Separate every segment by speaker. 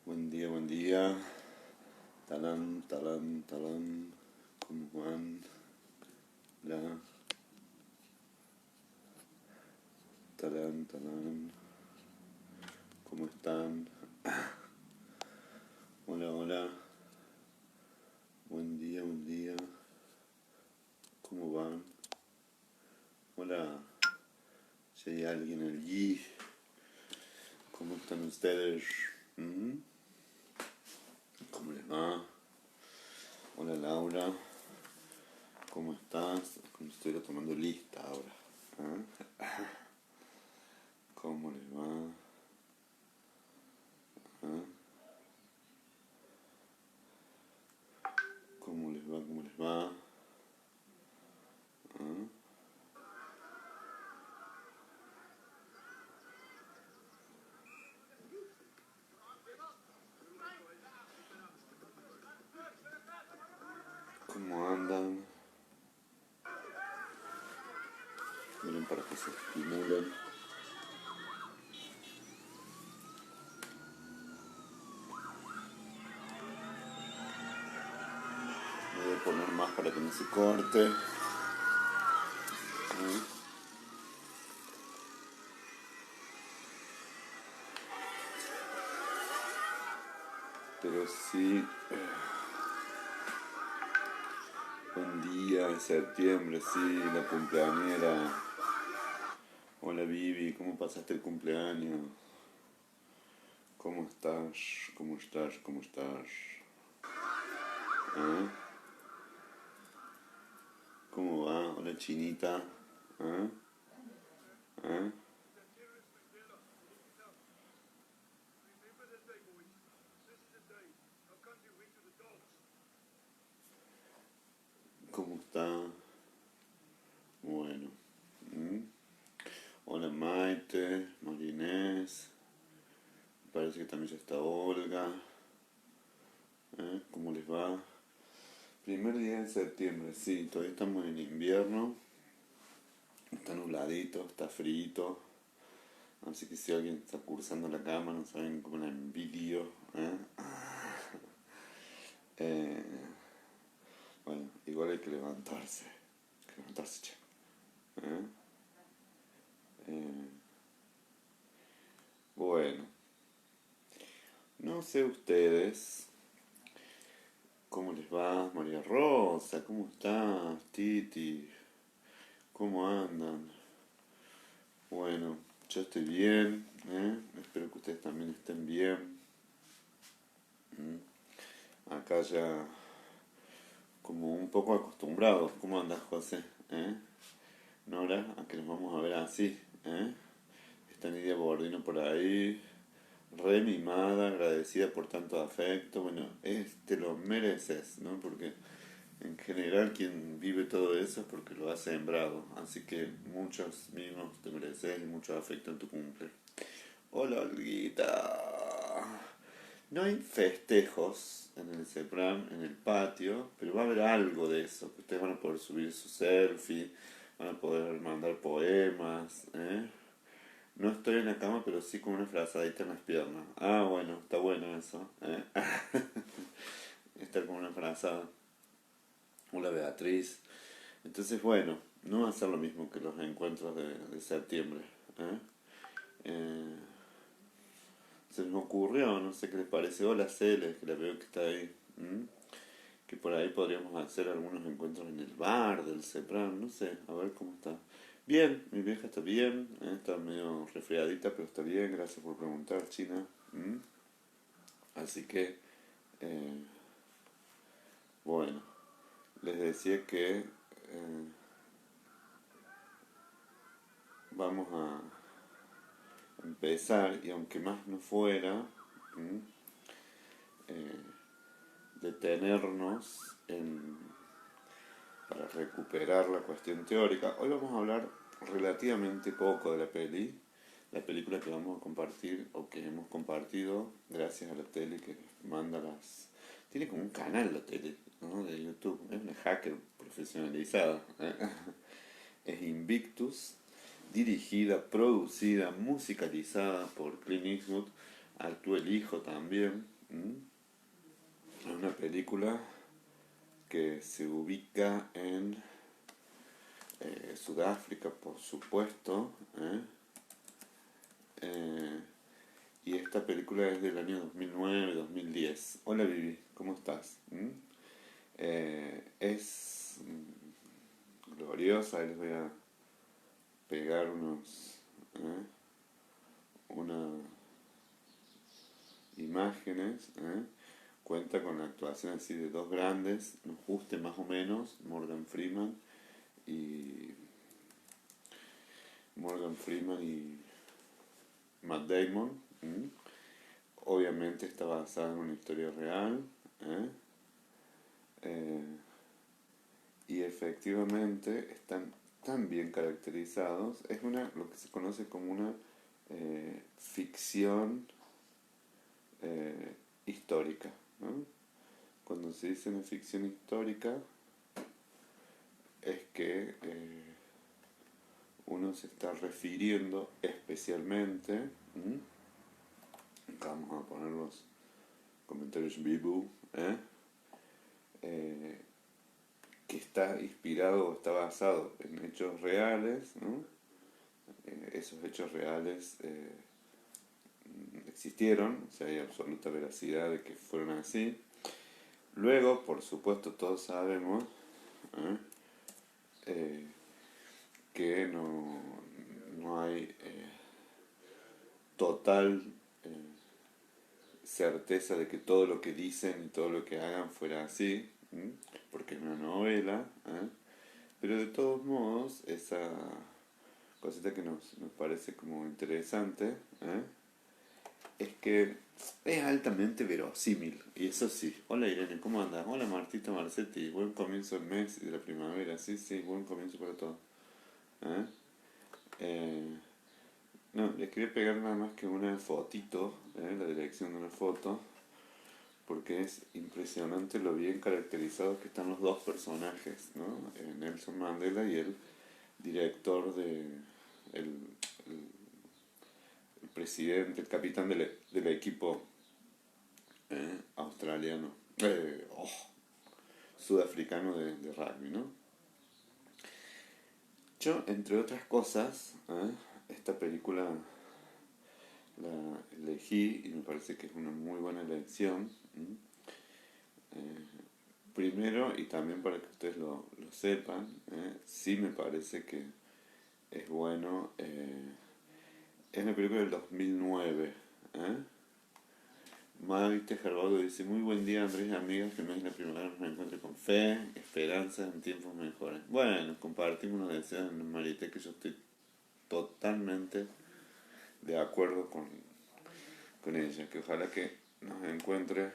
Speaker 1: Buen día, buen día. Talán, talán, talán. ¿Cómo van? La, talán, talán. ¿Cómo están? Hola, hola. Buen día, buen día. ¿Cómo van? Hola. Si hay alguien allí. ¿Cómo están ustedes? ¿Mm? ¿Cómo les va? Hola, Laura. ¿Cómo estás? Como estoy tomando lista ahora. ¿Ah? ¿Cómo les va? ¿Ah? ¿Cómo les va? ¿Cómo les va? ¿Ah? ¿Cómo andan? Miren para que se estimulen. Me voy a poner más para que no se corte. Pero sí, buen día, es septiembre, sí, la cumpleañera. Hola Vivi, ¿cómo pasaste el cumpleaños? ¿Cómo estás? ¿Cómo estás? ¿Cómo estás? ¿Ah? ¿Cómo va? Hola Chinita. ¿Ah? ¿Ah? ¿Cómo está? Bueno. ¿Mm? Hola Maite, Marinés. Parece que también ya está Olga. ¿Cómo les va? Primer día de septiembre, sí, todavía estamos en invierno. Está nubladito, está frito. Así que si alguien está cursando la cama, no saben cómo la envidio. ¿Eh? Eh, bueno, igual hay que levantarse. Hay que levantarse, che. ¿Eh? Eh, bueno, no sé ustedes. ¿Cómo les va? María Rosa, ¿cómo estás? Titi, ¿cómo andan? Bueno, yo estoy bien, ¿eh? Espero que ustedes también estén bien. Acá ya como un poco acostumbrados. ¿Cómo andas, José? ¿Eh? Nora, a que nos vamos a ver así, ¿eh? Está Nidia Bordino por ahí, re mimada, agradecida por tanto afecto. Bueno, te lo mereces, ¿no? Porque en general quien vive todo eso es porque lo ha sembrado. Así que muchos mimos te mereces y mucho afecto en tu cumple. Hola, Olguita. No hay festejos en el CEPRAM, en el patio, pero va a haber algo de eso. Ustedes van a poder subir su selfie, van a poder mandar poemas, ¿eh? No estoy en la cama, pero sí con una frazadita en las piernas. Ah, bueno, está bueno eso, ¿eh? Estar con una frazada. Hola Beatriz. Entonces, bueno, no va a ser lo mismo que los encuentros de septiembre, ¿eh? Eh, Se me ocurrió, no sé qué les parece. Hola Celes, que la veo que está ahí. ¿M? Que por ahí podríamos hacer algunos encuentros en el bar del CEPRAM, no sé, a ver cómo está. Bien, mi vieja está bien, está medio resfriadita, pero está bien, gracias por preguntar, China. ¿M? Así que, eh, bueno, les decía que vamos a empezar, y aunque más no fuera, ¿m? Eh, detenernos para recuperar la cuestión teórica. Hoy vamos a hablar relativamente poco de la peli, la película que vamos a compartir o que hemos compartido gracias a la tele que manda las... Tiene como un canal la tele, ¿no? De YouTube, es una hacker profesionalizada. Es Invictus, dirigida, producida, musicalizada por Clint Eastwood. actúa el hijo también. Es una película que se ubica en Sudáfrica, por supuesto. Eh, y esta película es del año 2009-2010. Hola Vivi, ¿cómo estás? Es gloriosa, ahí les voy a pegar unas imágenes. Cuenta con la actuación así de dos grandes, nos guste más o menos, y Morgan Freeman y Matt Damon. Obviamente está basada en una historia real. ¿eh? Eh, y efectivamente están tan bien caracterizados. Es lo que se conoce como una ficción histórica. ¿no? Cuando se dice una ficción histórica es que uno se está refiriendo especialmente, acá vamos a poner los comentarios vivo, que está inspirado o está basado en hechos reales. ¿no? Esos hechos reales existieron, o sea, hay absoluta veracidad de que fueron así. Luego, por supuesto, todos sabemos ¿eh? Que no hay total certeza de que todo lo que dicen y todo lo que hagan fuera así, porque es una novela, pero de todos modos, esa cosita que nos parece como interesante, es que es altamente verosímil, y eso sí. Hola Irene, ¿cómo andas? Hola Martita Marcetti, buen comienzo del mes y de la primavera, sí, sí, buen comienzo para todos. ¿eh? Eh, no, les quería pegar nada más que una fotito, la dirección de una foto, porque es impresionante lo bien caracterizados que están los dos personajes, ¿no? Nelson Mandela y el director el, el presidente, el capitán del equipo australiano, sudafricano de rugby, ¿no? Yo, entre otras cosas, esta película la elegí y me parece que es una muy buena elección. Primero, y también para que ustedes lo sepan, sí me parece que es bueno. Es una película del 2009. Maite Gerbaldo dice: muy buen día Andrés y amigas, que no es la primavera, nos encuentre con fe, esperanza en tiempos mejores. Bueno, compartimos los deseos en Marité, que yo estoy totalmente de acuerdo con ella, que ojalá que nos encuentre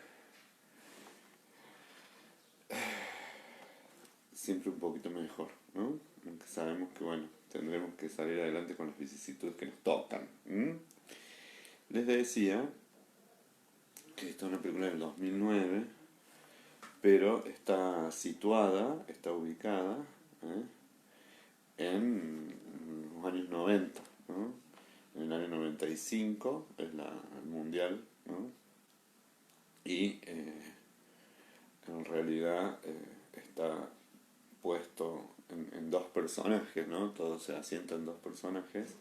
Speaker 1: siempre un poquito mejor, ¿no? Aunque sabemos que, bueno, tendremos que salir adelante con las vicisitudes que nos tocan. Les decía que esta es una película del 2009, pero está situada, está ubicada en los años 90, ¿no? En el año 95 es el mundial, ¿no? Y en realidad está puesto en dos personajes, ¿no? Todo se asienta en dos personajes.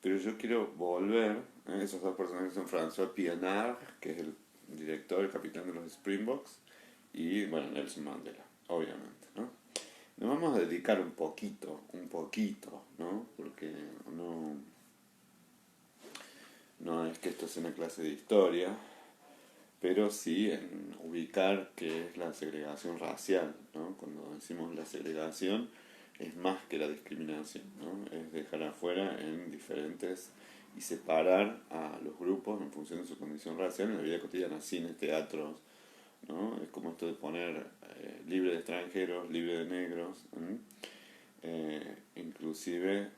Speaker 1: Pero yo quiero volver, esos dos personajes son François Pienaar, que es el director, el capitán de los Springboks, y bueno, Nelson Mandela, obviamente, ¿no? Nos vamos a dedicar un poquito, ¿no? Porque no es que esto sea una clase de historia, pero sí en ubicar qué es la segregación racial, ¿no? Cuando decimos la segregación es más que la discriminación, ¿no? Es dejar afuera en diferentes y separar a los grupos en función de su condición racial en la vida cotidiana, cine, teatros, ¿no? Es como esto de poner libre de extranjeros, libre de negros, inclusive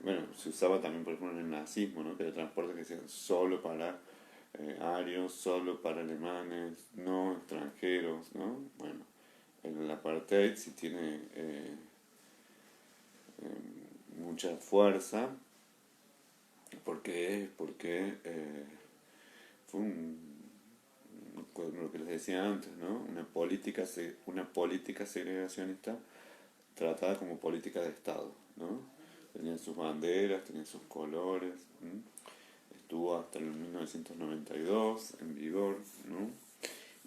Speaker 1: bueno, se usaba también por ejemplo en el nazismo, ¿no? Que había transportes que decían solo para arios, solo para alemanes, no extranjeros, ¿no? Bueno, el apartheid sí tiene mucha fuerza ¿Por qué? Porque fue lo que les decía antes, ¿no? Una política segregacionista tratada como política de Estado, ¿no? Tenían sus banderas, tenían sus colores, ¿m? Estuvo hasta el 1992 en vigor, ¿no?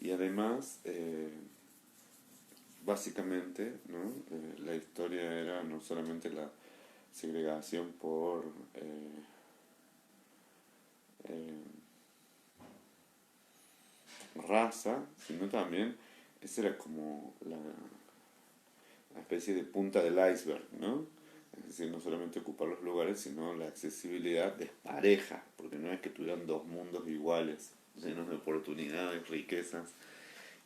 Speaker 1: Y además, básicamente, ¿no? La historia era no solamente la segregación por eh, raza, sino también, esa era como la especie de punta del iceberg, ¿no? Es decir, no solamente ocupar los lugares, sino la accesibilidad despareja, porque no es que tuvieran dos mundos iguales, llenos de oportunidades, riquezas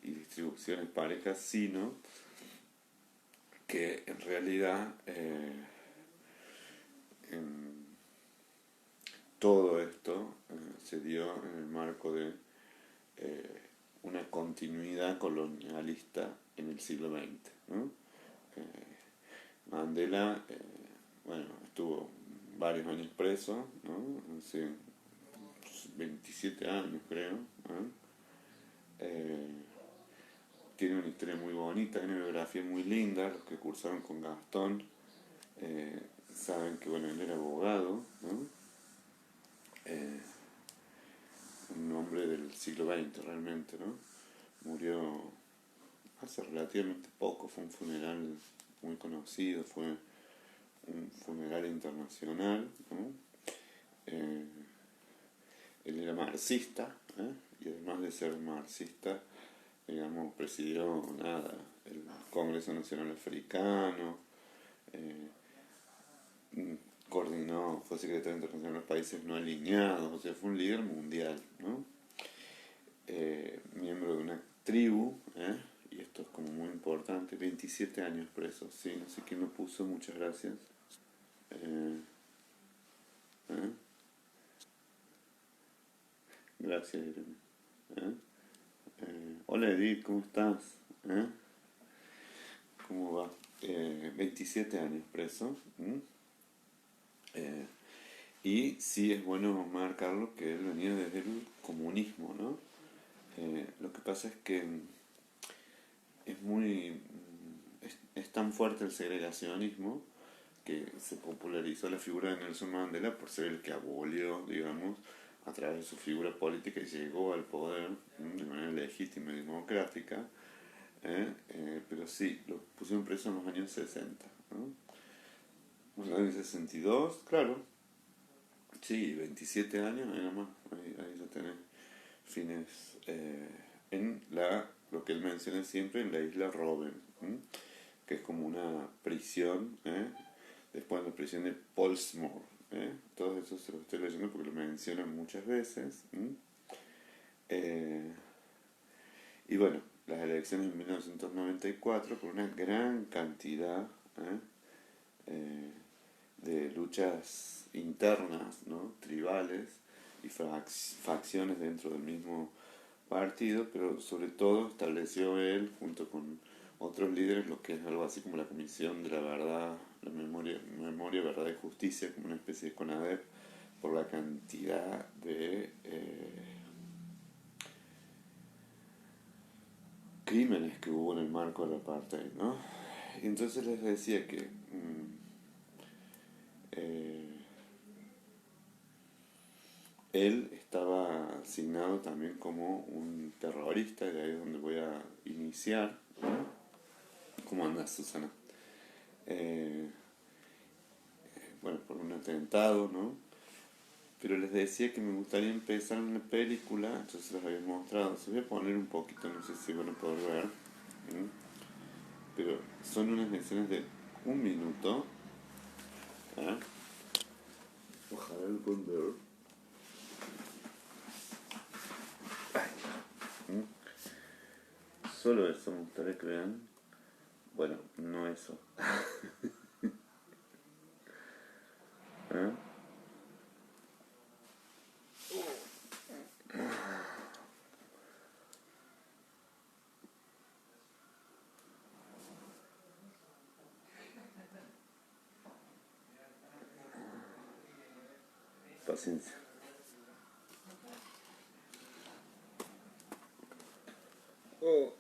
Speaker 1: y distribuciones parejas, sino que en realidad en todo esto se dio en el marco de una continuidad colonialista en el siglo XX, ¿no? Mandela, bueno, estuvo varios años preso, ¿no? Hace 27 años creo, ¿no? Eh, Tiene una historia muy bonita, una biografía muy linda, los que cursaron con Gastón saben que, bueno, él era abogado, ¿no? Eh, un hombre del siglo XX realmente, ¿no? Murió hace relativamente poco, fue un funeral muy conocido, fue un funeral internacional, ¿no? Eh, Él era marxista, ¿eh? Y además de ser marxista, digamos, presidió nada, el Congreso Nacional Africano, eh, coordinó, fue secretario internacional de los países no alineados, o sea, fue un líder mundial, ¿no? Miembro de una tribu, y esto es como muy importante, 27 años preso, sí, no sé quién lo puso, muchas gracias. Eh, ¿eh? Gracias, Irene. ¿Eh? Hola Edith, ¿cómo estás? ¿Eh? ¿Cómo va? 27 años preso. Eh, y sí es bueno marcarlo que él venía desde el comunismo, ¿no? Lo que pasa es que es muy... es tan fuerte el segregacionismo que se popularizó la figura de Nelson Mandela por ser el que abolió, digamos, a través de su figura política y llegó al poder de manera legítima y democrática, pero sí, lo pusieron preso en los años 60, ¿no? En los años 62, claro, sí, 27 años, ahí nomás, ahí lo tenés, fines, en lo que él menciona siempre, en la isla Robben, que es como una prisión, después de la prisión de Portsmouth, todo eso se lo estoy leyendo porque lo mencionan muchas veces, eh, y bueno, las elecciones en 1994, con una gran cantidad eh, de luchas internas, ¿no? Tribales y facciones dentro del mismo partido, pero sobre todo estableció él, junto con otros líderes, lo que es algo así como la Comisión de la Verdad, la Memoria, Verdad y Justicia, como una especie de CONADEP, por la cantidad de crímenes que hubo en el marco del apartheid, ¿no? Y entonces les decía que eh, él estaba asignado también como un terrorista, y de ahí es donde voy a iniciar, ¿no? ¿Cómo andas, Susana? Eh, bueno, por un atentado, ¿no? Pero les decía que me gustaría empezar una película, entonces les había mostrado, se voy a poner un poquito, no sé si van a poder ver, ¿m? Pero son unas escenas de un minuto, ¿eh? Ojalá lo puedan ver. ¿M? Solo eso me gustaría que vean. Bueno, no eso. ¿Eh? Paciencia. Oh.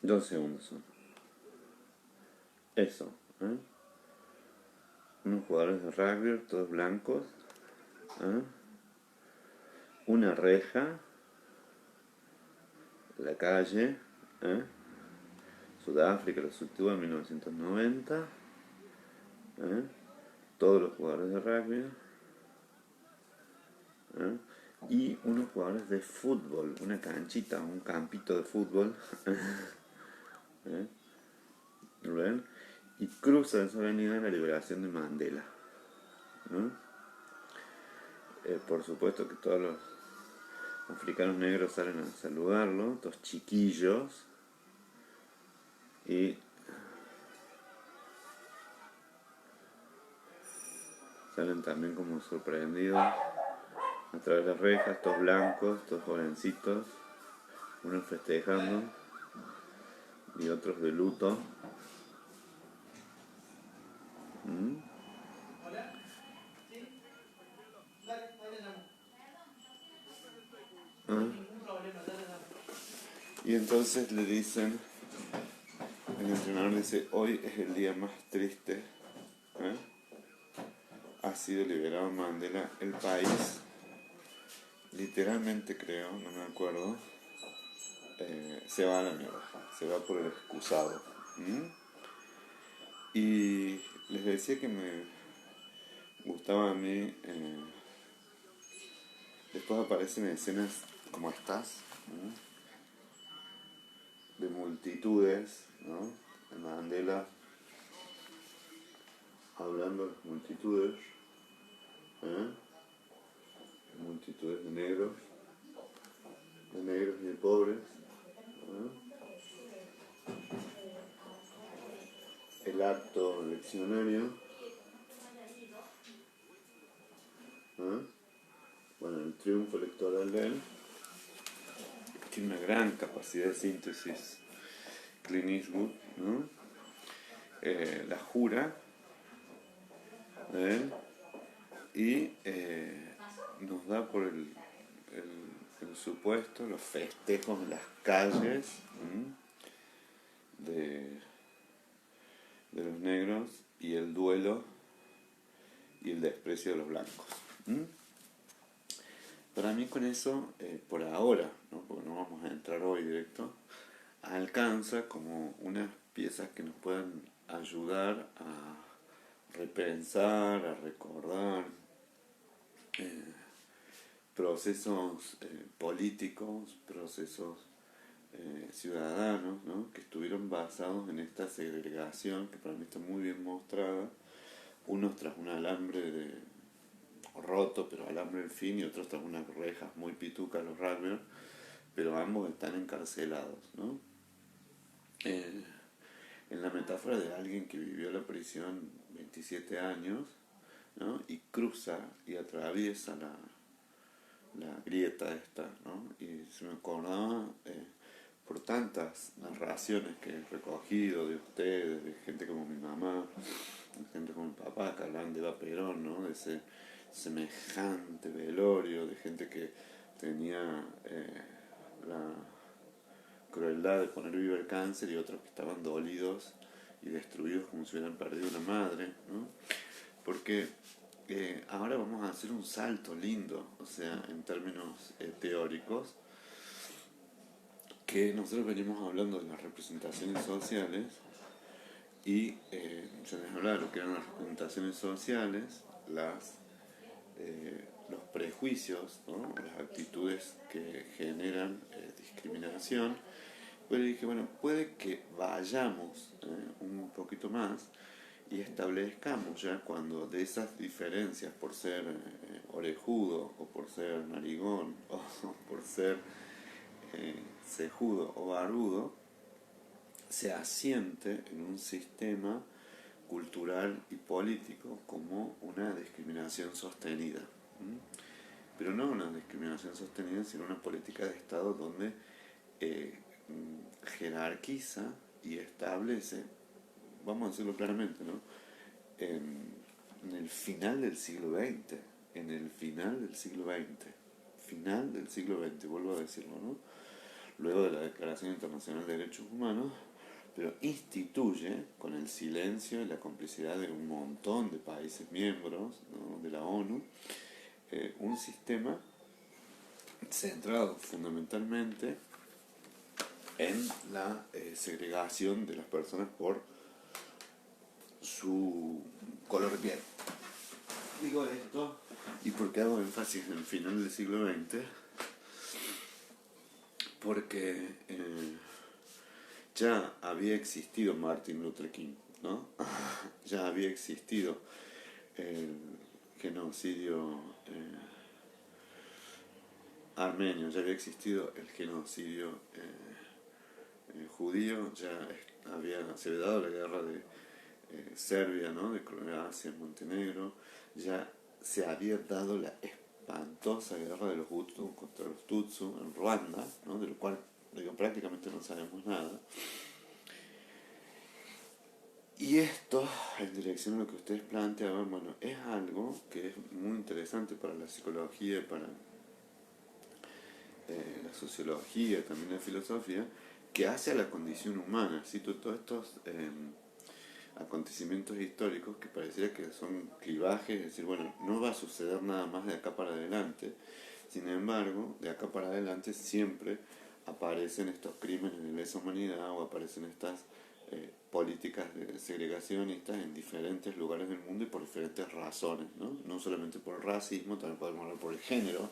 Speaker 1: 2 segundos son. Eso, ¿eh? Unos jugadores de rugby, todos blancos, ¿eh? Una reja, la calle, ¿eh? Sudáfrica lo subtuvo en 1990, ¿eh? Todos los jugadores de rugby, ¿eh? Y unos jugadores de fútbol, una canchita, un campito de fútbol, ¿eh? ¿Ven? Y cruza esa avenida la liberación de Mandela, ¿no? Por supuesto que todos los africanos negros salen a saludarlo, todos chiquillos, y salen también como sorprendidos a través de las rejas, todos blancos, todos jovencitos, unos festejando y otros de luto. ¿Ah? Y entonces le dicen, el entrenador dice, hoy es el día más triste, ¿eh? Ha sido liberado Mandela, el país, literalmente creo, no me acuerdo, se va a la mierda, se va por el excusado. Y les decía que me gustaba a mí, después aparecen escenas como estas, de multitudes, ¿no? De Mandela hablando a las multitudes, ¿eh? Multitudes de negros y de pobres, ¿eh? El acto leccionario, ¿eh? Bueno, el triunfo electoral de él, tiene una gran capacidad de síntesis, Clint Eastwood, ¿no? La jura de él y nos da por el supuesto, los festejos en las calles de los negros y el duelo y el desprecio de los blancos. Para mí con eso, por ahora, ¿no? Porque no vamos a entrar hoy directo, alcanza como unas piezas que nos puedan ayudar a repensar, a recordar procesos políticos, procesos ciudadanos, ¿no? Que estuvieron basados en esta segregación que para mí está muy bien mostrada, unos tras un alambre roto, pero alambre al fin, y otros tras unas rejas muy pitucas, los rugbyers, pero ambos están encarcelados, ¿no? En la metáfora de alguien que vivió la prisión 27 años, ¿no? Y cruza y atraviesa la grieta esta, ¿no? Y se me acordaba por tantas narraciones que he recogido de ustedes, de gente como mi mamá, de gente como mi papá, que hablan de Eva Perón, ¿no? De ese semejante velorio, de gente que tenía la crueldad de poner vivo el cáncer y otros que estaban dolidos y destruidos como si hubieran perdido una madre, ¿no? Porque ahora vamos a hacer un salto lindo, o sea, en términos teóricos, que nosotros venimos hablando de las representaciones sociales y se les hablaba de lo que eran las representaciones sociales, los prejuicios, ¿no? Las actitudes que generan discriminación. Pero dije, bueno, puede que vayamos un poquito más y establezcamos ya cuando de esas diferencias por ser orejudo o por ser narigón o por ser cejudo o barbudo, se asiente en un sistema cultural y político como una discriminación sostenida. Pero no una discriminación sostenida, sino una política de Estado donde jerarquiza y establece vamos a decirlo claramente, ¿no? En el final del siglo XX, en el final del siglo XX, final del siglo XX, vuelvo a decirlo, ¿no? Luego de la Declaración Internacional de Derechos Humanos, pero instituye, con el silencio y la complicidad de un montón de países miembros, ¿no?, de la ONU, un sistema centrado fundamentalmente en la segregación de las personas por su color de piel. Digo esto, y porque hago énfasis en el final del siglo XX, porque ya había existido Martin Luther King, ¿no? Ya había existido el genocidio armenio, ya había existido el genocidio judío, se había dado la guerra de Serbia, ¿no?, de Croacia, Montenegro, ya se había dado la espantosa guerra de los Hutus contra los Tutsi en Ruanda, ¿no?, de lo cual prácticamente no sabemos nada. Y esto, en dirección a lo que ustedes planteaban, bueno, es algo que es muy interesante para la psicología y para la sociología, también la filosofía, que hace a la condición humana. Cito todos estos acontecimientos históricos que pareciera que son clivajes, es decir, bueno, no va a suceder nada más de acá para adelante. Sin embargo, de acá para adelante siempre aparecen estos crímenes de lesa humanidad o aparecen estas políticas segregacionistas en diferentes lugares del mundo y por diferentes razones, ¿no? No solamente por el racismo, también podemos hablar por el género,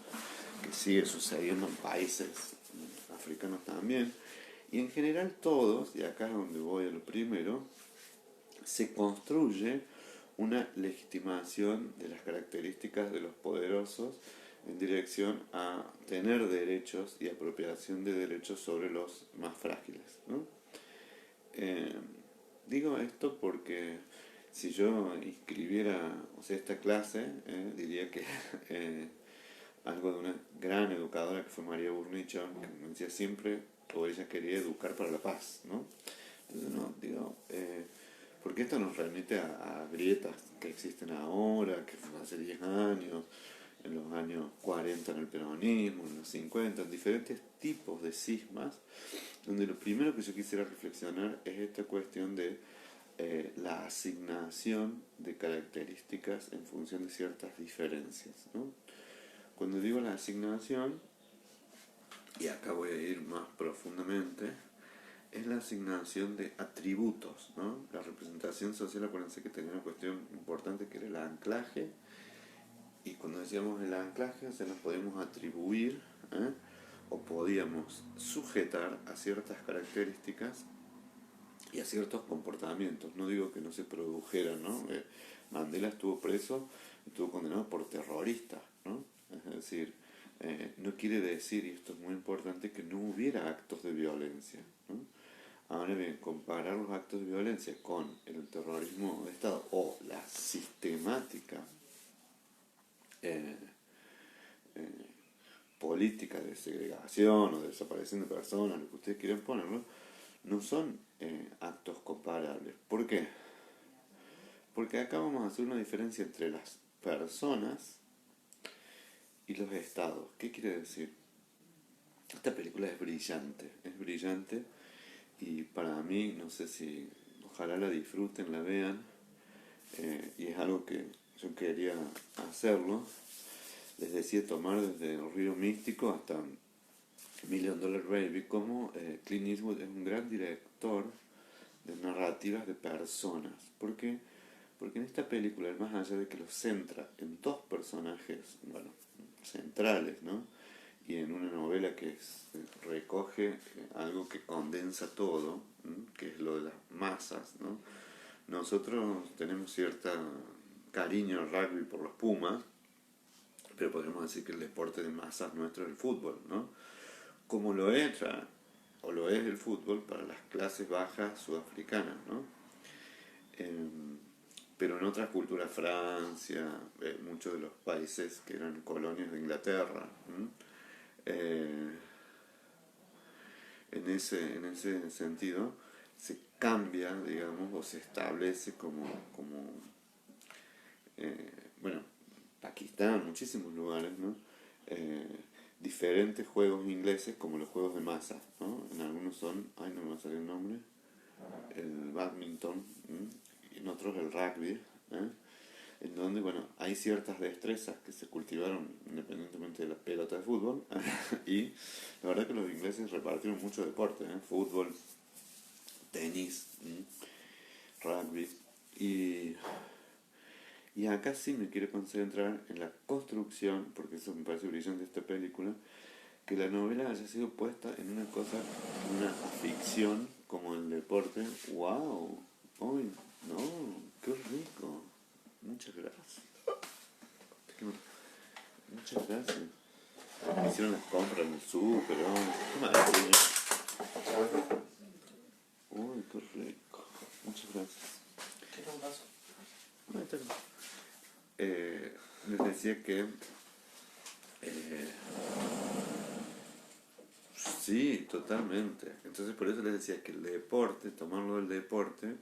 Speaker 1: que sigue sucediendo en países africanos también. Y en general todos, y acá es donde voy a lo primero, se construye una legitimación de las características de los poderosos en dirección a tener derechos y apropiación de derechos sobre los más frágiles, ¿no? Digo esto porque si yo inscribiera, o sea, esta clase, diría que algo de una gran educadora que fue María Burnichon, que me decía siempre, o ella quería educar para la paz, ¿no? Entonces, no, digo, porque esto nos remite a grietas que existen ahora, que fue hace 10 años, en los años 40 en el peronismo, en los 50, en diferentes tipos de cismas, donde lo primero que yo quisiera reflexionar es esta cuestión de la asignación de características en función de ciertas diferencias, ¿no? Cuando digo la asignación, y acá voy a ir más profundamente, es la asignación de atributos, ¿no? La representación social, acuérdense que tenía una cuestión importante que era el anclaje, y cuando decíamos el anclaje se nos podíamos atribuir, o podíamos sujetar a ciertas características y a ciertos comportamientos. No digo que no se produjeran, ¿no? Mandela estuvo preso, estuvo condenado por terrorista, ¿no? Es decir, no quiere decir, y esto es muy importante, que no hubiera actos de violencia, ¿no? Ahora bien, comparar los actos de violencia con el terrorismo de Estado o la sistemática política de segregación o de desaparición de personas, lo que ustedes quieran ponerlo, no son actos comparables. ¿Por qué? Porque acá vamos a hacer una diferencia entre las personas y los estados. ¿Qué quiere decir? Esta película es brillante y para mí, no sé si, ojalá la disfruten, la vean, y es algo que yo quería hacerlo. Les decía, tomar desde el Río Místico hasta Million Dollar Baby, como Clint Eastwood es un gran director de narrativas de personas. ¿Por qué? Porque en esta película, más allá de que lo centra en dos personajes, bueno, centrales, ¿no? Y en una novela que recoge algo que condensa todo, ¿no?, que es lo de las masas, ¿no? Nosotros tenemos cierto cariño al rugby por los Pumas, pero podríamos decir que el deporte de masas nuestro es el fútbol, ¿no? Como lo es, o lo es el fútbol para las clases bajas sudafricanas, ¿no? Pero en otras culturas, Francia, muchos de los países que eran colonias de Inglaterra, en ese sentido, se cambia, digamos, o se establece como bueno, Pakistán, muchísimos lugares, ¿no? Eh, diferentes juegos ingleses como los juegos de masa, ¿no? En algunos son, ay, no me va a salir el nombre, el badminton, en otros el rugby, ¿eh? En donde, bueno, hay ciertas destrezas que se cultivaron independientemente de la pelota de fútbol, y la verdad que los ingleses repartieron mucho deporte, ¿eh? Fútbol, tenis, rugby, y, y acá sí me quiero concentrar en la construcción, porque eso me parece brillante de esta película, que la novela haya sido puesta en una cosa, una ficción como el deporte. ¡Wow! ¡Ay, no! ¡Qué rico! Muchas gracias. Muchas gracias. Me hicieron las compras en el súper, qué maravilla. Uy, qué rico. Muchas gracias.
Speaker 2: ¿Qué un vaso?
Speaker 1: No, está bien. Les decía que sí, totalmente. Entonces por eso les decía que el deporte, tomarlo del deporte,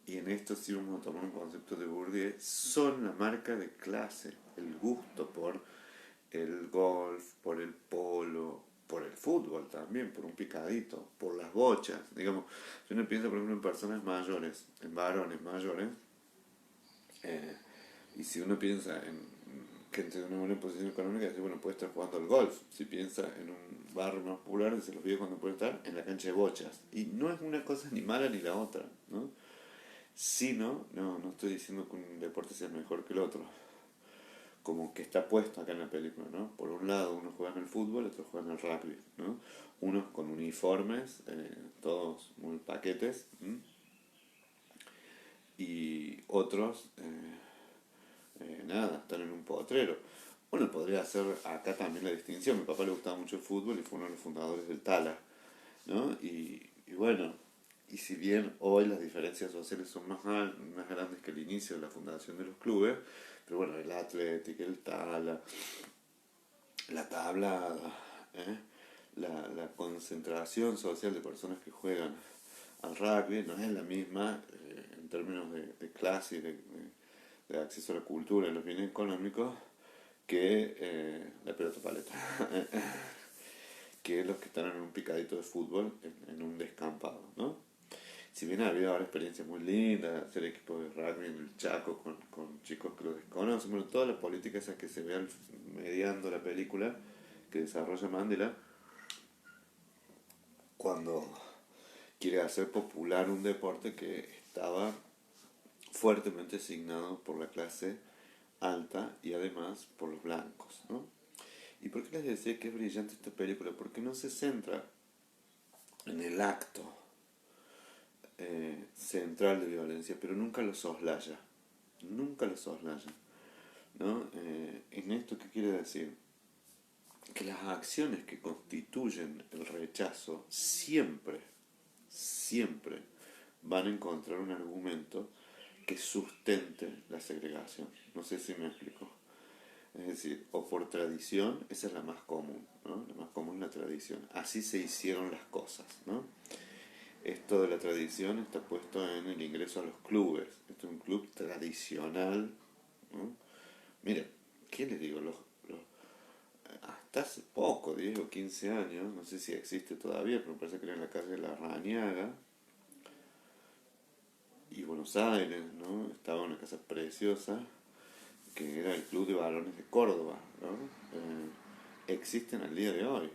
Speaker 1: y en esto sí vamos a tomar un concepto de Bourdieu, son la marca de clase, el gusto por el golf, por el polo, por el fútbol también, por un picadito, por las bochas. Digamos, si uno piensa por ejemplo en personas mayores, en varones mayores, eh, y si uno piensa en gente de una buena posición económica, dice, bueno, puede estar jugando al golf. Si piensa en un barrio más popular, dice los viejos cuando puede estar en la cancha de bochas. Y no es una cosa ni mala ni la otra, ¿no? Sí, no estoy diciendo que un deporte sea mejor que el otro. Como que está puesto acá en la película, ¿no? Por un lado, unos juegan el fútbol, otros juegan el rugby, ¿no? Unos con uniformes, todos muy paquetes, y otros, nada, están en un potrero. Bueno, podría hacer acá también la distinción. A mi papá le gustaba mucho el fútbol y fue uno de los fundadores del Tala, ¿no? Y bueno, y si bien hoy las diferencias sociales son más grandes que el inicio de la fundación de los clubes, pero bueno, el Atlético, el Tala, la tablada, ¿eh? La concentración social de personas que juegan al rugby no es la misma en términos de clase y de acceso a la cultura y los bienes económicos que la pelota paleta, que los que están en un picadito de fútbol en un descampado, ¿no? Si bien ha habido ahora experiencias muy lindas, hacer equipos de rugby en el Chaco con chicos que lo desconocen, bueno, toda la política esa que se ve mediando la película que desarrolla Mandela, cuando quiere hacer popular un deporte que estaba fuertemente asignado por la clase alta y además por los blancos, ¿no? ¿Y por qué les decía que es brillante esta película? Porque no se centra en el acto central de violencia, pero nunca lo soslaya, nunca lo soslaya, ¿no? En esto, ¿qué quiere decir? Que las acciones que constituyen el rechazo siempre van a encontrar un argumento que sustente la segregación. No sé si me explico. Es decir, o por tradición, esa es la más común, ¿no? La más común es la tradición. Así se hicieron las cosas, ¿no? Esto de la tradición está puesto en el ingreso a los clubes. Esto es un club tradicional, ¿no? Miren, ¿qué les digo? Hasta hace poco, 10 o 15 años, no sé si existe todavía, pero me parece que era en la calle de La Rañaga y Buenos Aires, ¿no? Estaba una casa preciosa que era el Club de Varones de Córdoba, ¿no? Existen al día de hoy.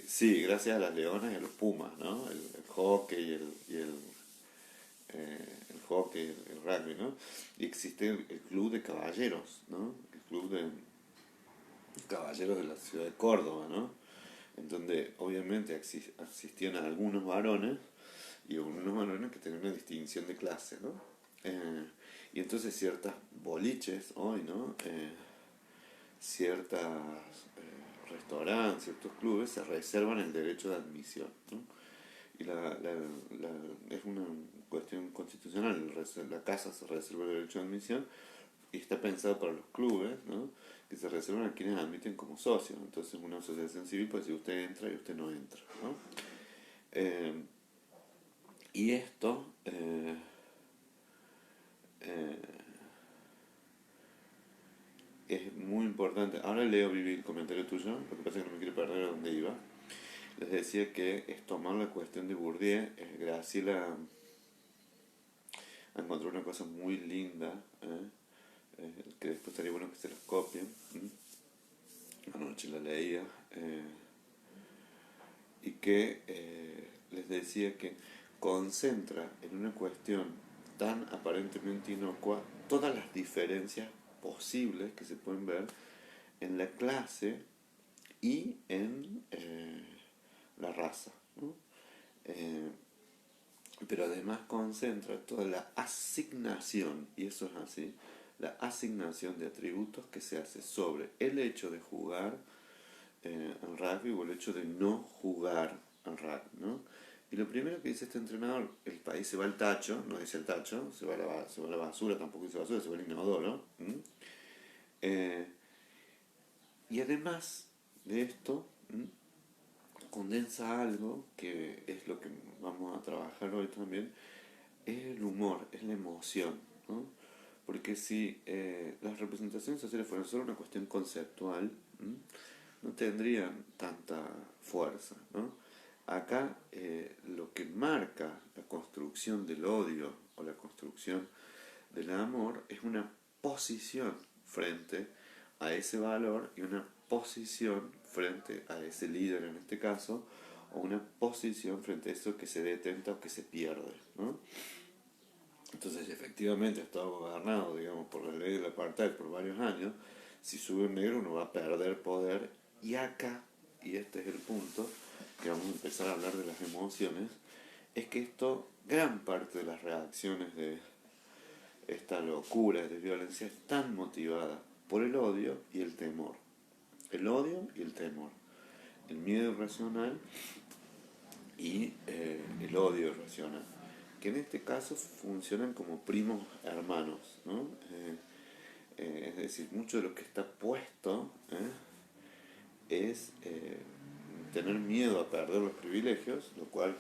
Speaker 1: Sí, gracias a las leonas y a los pumas, ¿no? El hockey el hockey, el rugby, ¿no? Y existe el club de caballeros, ¿no? El club de caballeros de la ciudad de Córdoba, ¿no? En donde obviamente asistían a algunos varones y algunos varones que tenían una distinción de clase, ¿no? Y entonces ciertas boliches hoy, ¿no? Ciertas restaurantes, ciertos clubes se reservan el derecho de admisión, ¿no? Y es una cuestión constitucional, la casa se reserva el derecho de admisión y está pensado para los clubes, ¿no? Que se reservan a quienes admiten como socios. Entonces una asociación civil puede decir usted entra y usted no entra, ¿no? Eh, y esto eh, es muy importante. Ahora leo, Vivi, el comentario tuyo, lo que pasa es que no me quiero perder a dónde iba. Les decía que es tomar la cuestión de Bourdieu. Graciela encontró una cosa muy linda, que después estaría bueno que se las copien. Anoche la leía. Y que les decía que concentra en una cuestión tan aparentemente inocua todas las diferencias posibles que se pueden ver en la clase y en la raza, ¿no? Eh, pero además concentra toda la asignación, y eso es así, la asignación de atributos que se hace sobre el hecho de jugar al rugby o el hecho de no jugar al rugby, ¿no? Y lo primero que dice este entrenador, el país se va al tacho, no dice el tacho, se va a la basura, tampoco dice basura, se va al inodoro. Eh, y además de esto, condensa algo que es lo que vamos a trabajar hoy también, es el humor, es la emoción, ¿no? Porque si las representaciones sociales fueran solo una cuestión conceptual, no tendrían tanta fuerza, ¿no? Acá lo que marca la construcción del odio o la construcción del amor es una posición frente a ese valor y una posición frente a ese líder en este caso, o una posición frente a eso que se detenta o que se pierde, ¿no? Entonces, efectivamente, ha estado gobernado, digamos, por la ley del apartheid por varios años. Si sube un negro, uno va a perder poder. Y acá, y este es el punto, que vamos a empezar a hablar de las emociones, es que esto, gran parte de las reacciones de esta locura de violencia están motivadas por el odio y el temor. El odio y el temor. El miedo irracional y el odio irracional, que en este caso funcionan como primos hermanos, ¿no? Es decir, mucho de lo que está puesto es tener miedo a perder los privilegios, lo cual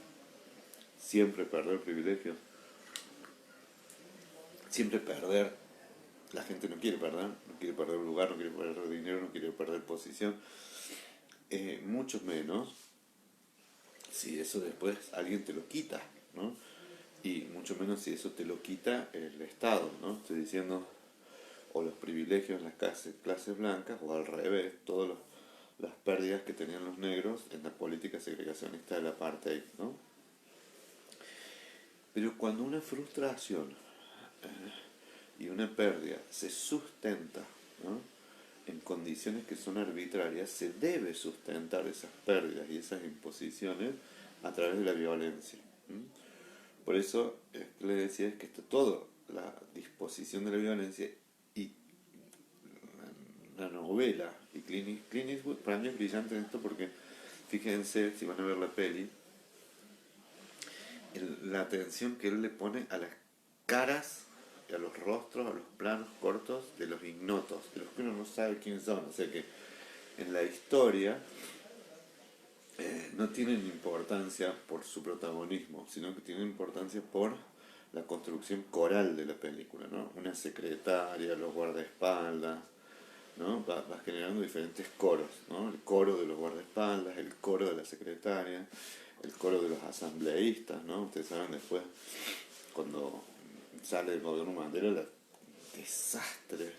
Speaker 1: siempre perder privilegios, siempre perder, la gente no quiere perder, no quiere perder lugar, no quiere perder dinero, no quiere perder posición, mucho menos si eso después alguien te lo quita, ¿no? Y mucho menos si eso te lo quita el Estado, ¿no? Estoy diciendo, o los privilegios en las clases blancas, o al revés, todas las pérdidas que tenían los negros en la política segregacionista del apartheid, ¿no? Pero cuando una frustración y una pérdida se sustenta, ¿no?, en condiciones que son arbitrarias, se debe sustentar esas pérdidas y esas imposiciones a través de la violencia. Por eso le decía es que está todo la disposición de la violencia y la novela y Clint Eastwood para mí es brillante en esto porque fíjense si van a ver la peli la atención que él le pone a las caras, a los rostros, a los planos cortos de los ignotos, de los que uno no sabe quiénes son. O sea que en la historia no tienen importancia por su protagonismo, sino que tienen importancia por la construcción coral de la película, ¿no? Una secretaria, los guardaespaldas, ¿no? Vas generando diferentes coros, ¿no? El coro de los guardaespaldas, el coro de la secretaria, el coro de los asambleístas, ¿no? Ustedes saben después, cuando sale el gobierno Mandela, el desastre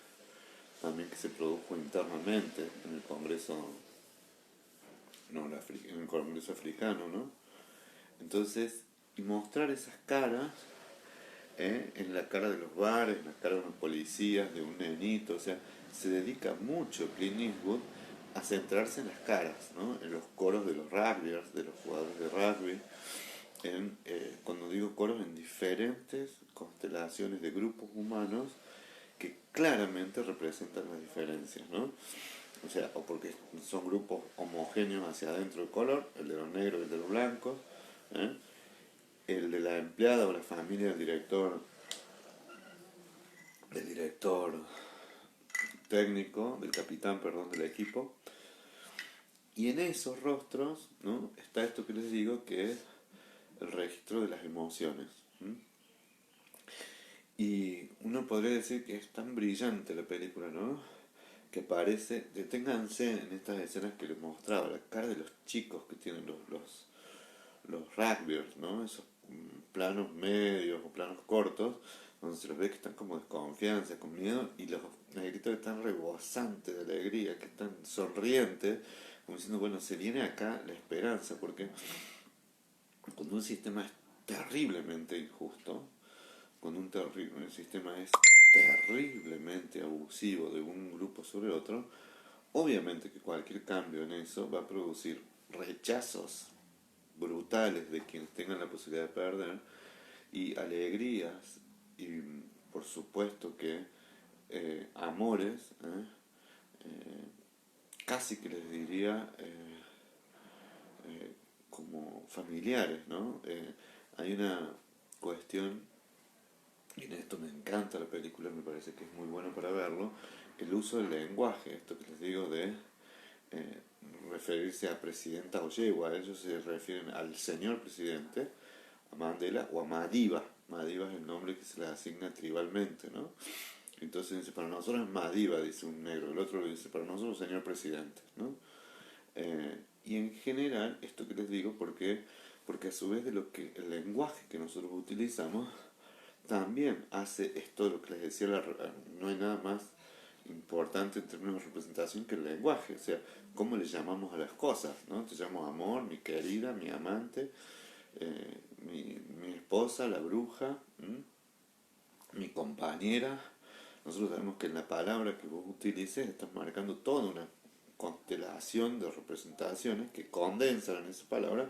Speaker 1: también que se produjo internamente en el Congreso, no, en el Congreso africano, ¿no? Entonces, y mostrar esas caras, en la cara de los bares, en la cara de unos policías, de un nenito, o sea, se dedica mucho Clint Eastwood a centrarse en las caras, ¿no? En los coros de los rugbyers, de los jugadores de rugby, cuando digo coros, en diferentes constelaciones de grupos humanos que claramente representan las diferencias, ¿no? O sea, o porque son grupos homogéneos hacia adentro del color, el de los negros y el de los blancos, ¿eh? El de la empleada o la familia del director técnico, del capitán, perdón, del equipo. Y en esos rostros, ¿no?, está esto que les digo, que es el registro de las emociones. ¿Mm? Y uno podría decir que es tan brillante la película, ¿no? Que parece, deténganse en estas escenas que les mostraba, la cara de los chicos que tienen los rugbyers, ¿no? Esos planos medios o planos cortos, donde se los ve que están como desconfianza, con miedo, y los negritos que están rebosantes de alegría, que están sonrientes, como diciendo, bueno, se viene acá la esperanza, porque cuando un sistema es terriblemente injusto, cuando un sistema es terriblemente abusivo de un grupo sobre otro, obviamente que cualquier cambio en eso va a producir rechazos brutales de quienes tengan la posibilidad de perder y alegrías y por supuesto que amores, casi que les diría como familiares, ¿no? Hay una cuestión, y en esto me encanta la película, me parece que es muy bueno para verlo, el uso del lenguaje, esto que les digo de referirse a Presidenta Oyewa, ellos se refieren al señor presidente, a Mandela o a Madiba. Madiba es el nombre que se le asigna tribalmente, ¿no? Entonces dice, para nosotros es Madiba, dice un negro, el otro dice, para nosotros señor presidente, ¿no? Y en general, esto que les digo, porque a su vez de lo que el lenguaje que nosotros utilizamos también hace esto, lo que les decía, no hay nada más importante en términos de representación que el lenguaje, o sea, cómo le llamamos a las cosas, ¿no? Te llamo amor, mi querida, mi amante, mi esposa, la bruja, mi compañera. Nosotros sabemos que en la palabra que vos utilices estás marcando toda una constelación de representaciones que condensan en esa palabra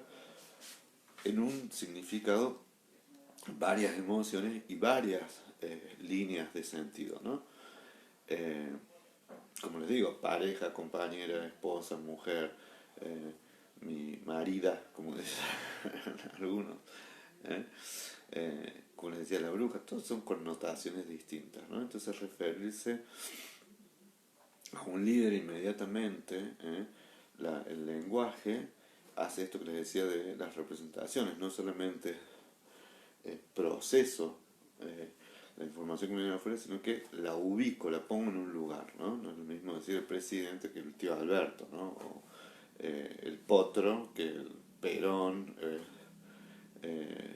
Speaker 1: en un significado varias emociones y varias líneas de sentido, ¿no? Eh, como les digo, pareja, compañera, esposa, mujer, mi marida, como dicen algunos, ¿eh? Como les decía la bruja, todos son connotaciones distintas, ¿no? Entonces referirse a un líder inmediatamente, el lenguaje hace esto que les decía de las representaciones, no solamente proceso la información que me viene afuera, sino que la ubico, la pongo en un lugar, ¿no? No es lo mismo decir el presidente que el tío Alberto, ¿no? O el potro que el Perón, eh,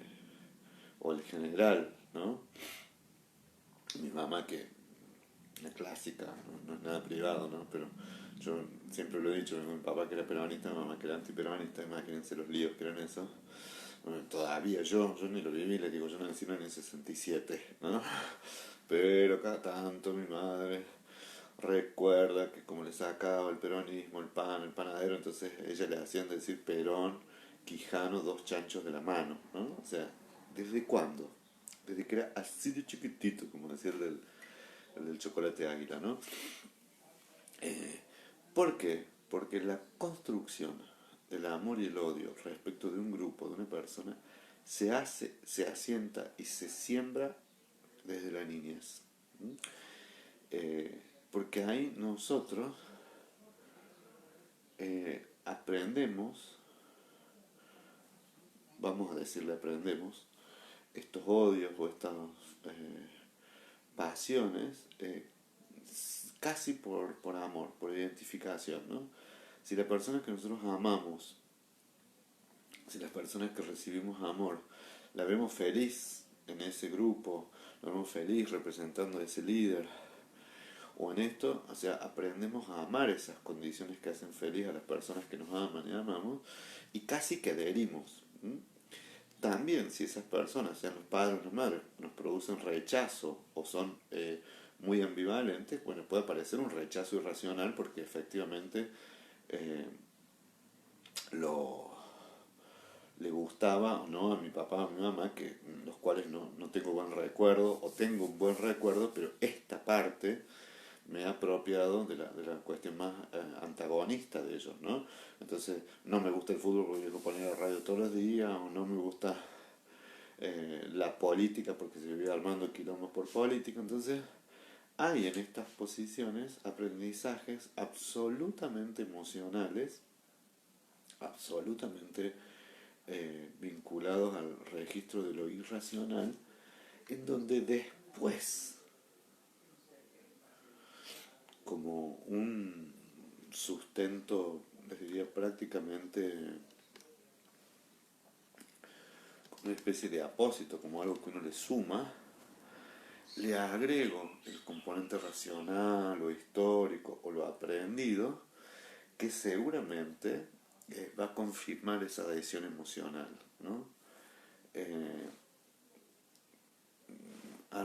Speaker 1: o el general, ¿no? Mi mamá que, la clásica, no es nada privado, ¿no? Pero yo siempre lo he dicho, mi papá que era peronista, mi mamá que era antiperonista, imagínense los líos que eran esos. Bueno, todavía yo ni lo viví, les digo, yo nací en el 67, ¿no? Pero cada tanto mi madre recuerda que como le sacaba el peronismo, el pan, el panadero, entonces ella le hacían decir Perón, Quijano, dos chanchos de la mano, ¿no? O sea, ¿desde cuándo? Desde que era así de chiquitito, como decía el del chocolate águila, ¿no? ¿Por qué? Porque la construcción del amor y el odio respecto de un grupo, de una persona, se hace, se asienta y se siembra desde la niñez. ¿Mm? Porque ahí nosotros aprendemos, vamos a decirle aprendemos, estos odios o estas pasiones casi por amor, por identificación, ¿no? Si la persona que nosotros amamos, si las personas que recibimos amor, la vemos feliz en ese grupo, la vemos feliz representando a ese líder, o en esto, o sea, aprendemos a amar esas condiciones que hacen feliz a las personas que nos aman y amamos, y casi que adherimos. También, si esas personas, sean los padres o las madres, nos producen rechazo o son muy ambivalentes, bueno, puede parecer un rechazo irracional porque efectivamente eh, lo, le gustaba o no a mi papá o a mi mamá, que los cuales no tengo buen recuerdo o tengo un buen recuerdo, pero esta parte me he apropiado de la cuestión más antagonista de ellos, ¿no? Entonces, no me gusta el fútbol porque lo ponía en la radio todos los días, o no me gusta la política porque se vivía armando quilombos por política. Entonces, hay en estas posiciones aprendizajes absolutamente emocionales, absolutamente vinculados al registro de lo irracional, en donde después, como un sustento, les diría prácticamente como una especie de apósito, como algo que uno le suma, le agrego el componente racional o histórico o lo aprendido, que seguramente va a confirmar esa adhesión emocional, ¿no? Eh,